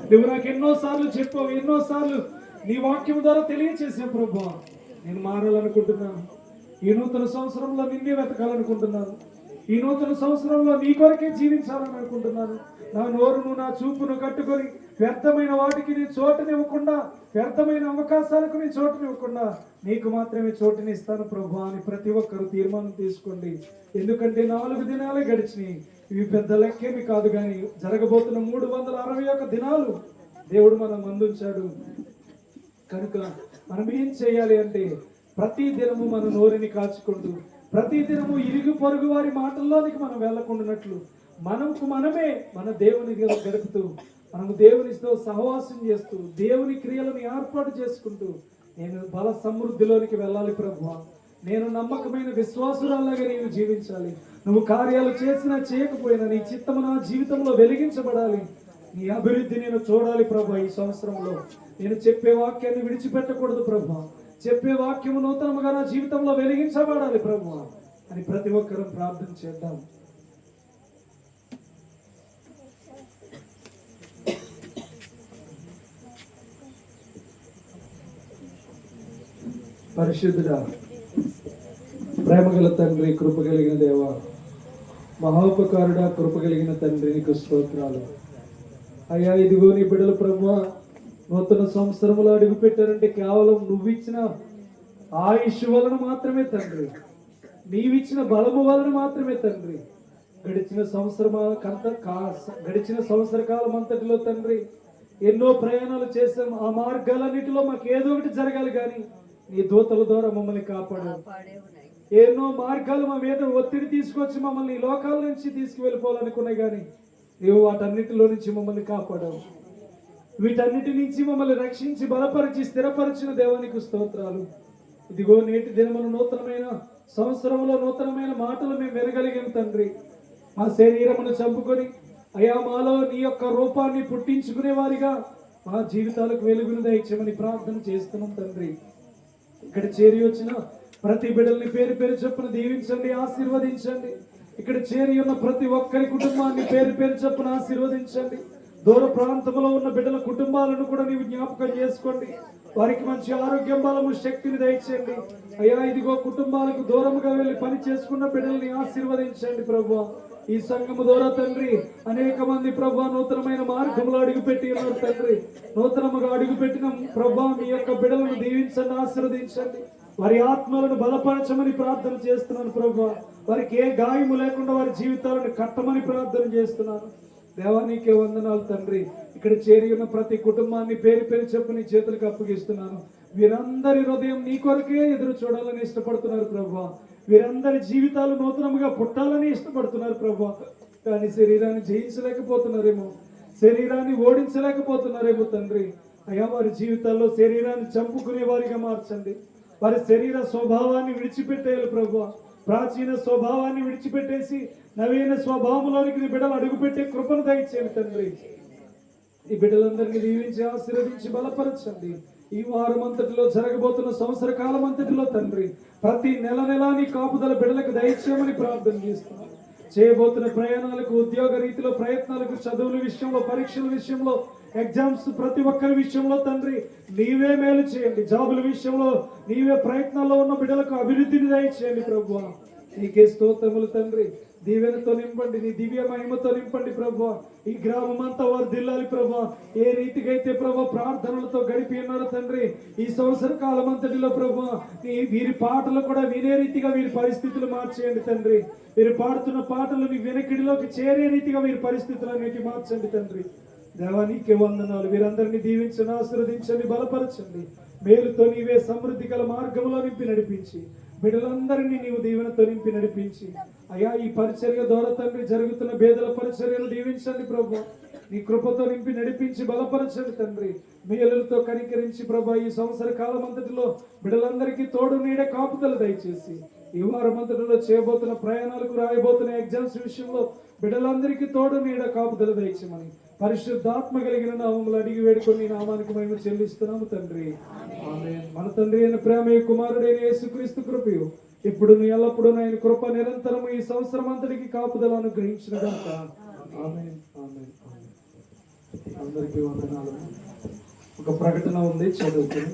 నువ్వు నాకు ఎన్నోసార్లు చెప్పావు, ఎన్నోసార్లు నీ వాక్యం ద్వారా తెలియచేసావు ప్రభు. నేను మారాలనుకుంటున్నాను. ఈ నూతన సంవత్సరంలో నిన్నే వెతకాలనుకుంటున్నాను. ఈ నూతన సంవత్సరంలో నీ కొరకే జీవించాలని అనుకుంటున్నాను. నా నోరును నా చూపును కట్టుకొని వ్యర్థమైన వాటికి నీ చోటునివ్వకుండా, వ్యర్థమైన అవకాశాలకు నీ చోటునివ్వకుండా నీకు మాత్రమే చోటుని ఇస్తాను ప్రభు అని ప్రతి ఒక్కరు తీర్మానం తీసుకోండి. ఎందుకంటే 4 దినాలే గడిచినాయి. ఇవి పెద్ద లెక్కేమి కాదు, కానీ జరగబోతున్న 361 దినాలు దేవుడు మనం అందించాడు. కనుక మనం ఏం చేయాలి అంటే, ప్రతి దినము మన నోరుని కాచుకుంటూ, ప్రతి దినము ఇరుగు పొరుగు వారి మాటల్లోనికి మనం వెళ్ళకుండానట్లు మనమే మన దేవుని గడుపుతూ, మనము దేవునితో సహవాసం చేస్తూ, దేవుని క్రియలను ఏర్పాటు చేసుకుంటూ నేను బల సమృద్ధిలోనికి వెళ్ళాలి ప్రభువా. నేను నమ్మకమైన విశ్వాసురాల్లాగా నేను జీవించాలి. నువ్వు కార్యాలు చేసినా చేయకపోయినా నీ చిత్తము నా జీవితంలో వెలిగించబడాలి. నీ అభివృద్ధి నేను చూడాలి ప్రభు. ఈ సంవత్సరంలో నేను చెప్పే వాక్యాన్ని విడిచిపెట్టకూడదు ప్రభు. చెప్పే వాక్యము నూతనముగా నా జీవితంలో వెలిగించబడాలి ప్రభు అని ప్రతి ఒక్కరూ ప్రార్థన చేద్దాం. పరిశుద్ధుడా, ప్రేమగల తండ్రి, కృప కలిగిన దేవ, మహోపకారుడా, కృప కలిగిన తండ్రి, నీకు స్తోత్రాలు అయ్యా. ఇదిగో నీ బిడ్డల ప్రభువా, నూతన సంవత్సరంలో అడుగు పెట్టారంటే కేవలం నువ్విచ్చిన ఆయుష్ వలన మాత్రమే తండ్రి, నీవిచ్చిన బలము వలన మాత్రమే తండ్రి. గడిచిన సంవత్సర కాలం అంతటిలో తండ్రి ఎన్నో ప్రయాణాలు చేసాం. ఆ మార్గాలన్నిటిలో మాకు ఏదో ఒకటి జరగాలి, కానీ నీ దూతల ద్వారా మమ్మల్ని కాపాడావు. ఎన్నో మార్గాలు మా మీద ఒత్తిడి తీసుకొచ్చి మమ్మల్ని ఈ లోకాల నుంచి తీసుకువెళ్ళిపోవాలనుకున్నాయి, కానీ నీవు వాటన్నిటిలో నుంచి మమ్మల్ని కాపాడావు. వీటన్నిటి నుంచి మమ్మల్ని రక్షించి బలపరిచి స్థిరపరిచిన దేవానికి స్తోత్రాలు. ఇదిగో నేటి దినమున నూతనమైన సంవత్సరంలో నూతనమైన మాటలు మేము వినగలిగాం తండ్రి. మా శరీరమును చంపుకొని అయా మాలో నీ యొక్క రూపాన్ని పుట్టించుకునే వారిగా మా జీవితాలకు వెలుగును దయచేయమని ప్రార్థన చేస్తున్నాం తండ్రి. ఇక్కడ చేరి వచ్చిన ప్రతి బిడ్డల్ని పేరు పేరు చొప్పున దీవించండి, ఆశీర్వదించండి. ఇక్కడ చేరి ఉన్న ప్రతి ఒక్కరి కుటుంబాన్ని పేరు పేరు చొప్పున ఆశీర్వదించండి. దూర ప్రాంతంలో ఉన్న బిడ్డల కుటుంబాలను కూడా నీవు జ్ఞాపకం చేసుకోండి. వారికి మంచి ఆరోగ్యం, బలము, శక్తిని దయచేయండి. అయ్యా ఇదిగో కుటుంబాలకు దూరముగా వెళ్ళి పని చేసుకున్న బిడ్డల్ని ఆశీర్వదించండి ప్రభువా. ఈ సంఘము ద్వారా తండ్రి అనేక మంది ప్రభువా నూతనమైన మార్గంలో అడుగుపెట్టి ఉన్నారు తండ్రి. నూతనముగా అడుగుపెట్టిన ప్రభువా మీ యొక్క బిడ్డలను దీవించండి, ఆశీర్వదించండి. వారి ఆత్మలను బలపరచమని ప్రార్థన చేస్తున్నాను ప్రభువా. వారికి ఏ గాయము లేకుండా వారి జీవితాలను కట్టమని ప్రార్థన చేస్తున్నాను. దేవానికే వందనాలు తండ్రి. ఇక్కడ చేరి ఉన్న ప్రతి కుటుంబాన్ని పేరు పేరు చెప్పు నీ చేతులకు అప్పగిస్తున్నాను. వీరందరి హృదయం నీ కొరకే ఎదురు చూడాలని ఇష్టపడుతున్నారు ప్రభువా. వీరందరి జీవితాలు నూతనముగా పుట్టాలని ఇష్టపడుతున్నారు ప్రభువా. కానీ శరీరాన్ని జయించలేకపోతున్నారేమో, శరీరాన్ని ఓడించలేకపోతున్నారేమో తండ్రి. అయ్యా వారి జీవితాల్లో శరీరాన్ని చంపుకునే వారిగా మార్చండి. వారి శరీర స్వభావాన్ని విడిచిపెట్టేయాలి ప్రభువా. ప్రాచీన స్వభావాన్ని విడిచిపెట్టేసి నవీన స్వభావంలోనికి నీ బిడ్డలు అడుగుపెట్టే కృపను దయచేయండి తండ్రి. ఈ బిడ్డలందరినీ దీవించి ఆశీర్వదించి బలపరచండి. ఈ వారం అంతటిలో జరగబోతున్న సంవత్సర కాలం అంతటిలో తండ్రి ప్రతి నెల నీ కాపుదల బిడ్డలకు దయచేయమని ప్రార్థన చేస్తున్నాం. చేయబోతున్న ప్రయాణాలకు, ఉద్యోగ రీతిలో ప్రయత్నాలకు, చదువుల విషయంలో, పరీక్షల విషయంలో, ఎగ్జామ్స్ ప్రతి ఒక్కరి విషయంలో తండ్రి నీవే మేలు చేయండి. జాబుల విషయంలో నీవే ప్రయత్నాల్లో ఉన్న బిడ్డలకు అభివృద్ధిని దయచేయండి ప్రభువా. నీకే స్తోత్రములు తండ్రి. దీవెనతో నింపండి, నీ దివ్య మహిమతో నింపండి ప్రభువా. ఈ గ్రామం అంతా వర్ధిల్లాలి ప్రభువా. ఏ రీతిగా అయితే ప్రభు ప్రార్థనలతో గడిపి ఉన్నారో తండ్రి ఈ సంవత్సర కాలం అంతటిలో ప్రభువా వీరి పాటలు కూడా వినే రీతిగా వీరి పరిస్థితులు మార్చేయండి తండ్రి. వీరు పాడుతున్న పాటలు నీ వెనకిడిలోకి చేరే రీతిగా వీరి పరిస్థితులన్నిటి మార్చండి తండ్రి. దేవానికి వందనాలు. వీరందరినీ దీవించండి, ఆశీర్వదించండి, బలపరచండి. మేలుతో నీవే సమృద్ధి గల మార్గంలో నింపి నడిపించి బిడ్డలందరినీ నీవు దీవెనతో నింపి నడిపించి అయ్యా ఈ పరిచర్య ద్వారా తండ్రి జరుగుతున్న పేదల పరిచర్యను దీవించండి ప్రభు. నీ కృపతో నింపి నడిపించి బలపరచండి తండ్రి. మేలులతో కనికరించి ప్రభు ఈ సంవత్సర కాలం అంతటిలో బిడ్డలందరికీ తోడు నీడ కాపుదల దయచేసి ఈ వారం అంతటిలో చేయబోతున్న ప్రయాణాలకు, రాయబోతున్న ఎగ్జామ్స్ విషయంలో బిడ్డలందరికీ తోడు నీడ కాపుదల దయచేయమని పరిశుద్ధాత్మ కలిగిన నామములు అడిగి వేడుకొని నామానికి మహిమ చెల్లిస్తున్నాము తండ్రి. ఆమేన్. మన తండ్రి అయిన ప్రేమ కుమారుడైన యేసుక్రీస్తు కృపయు ఇప్పుడు ఎల్లప్పుడూ ఆయన కృప నిరంతరము ఈ సంవత్సరం అంతటికి కాపుదల అనుగ్రహించిన గనుక ఆమేన్. ఆమేన్. అందరికీ వందనాలు. ఒక ప్రకటన ఉంది, చదువుకుని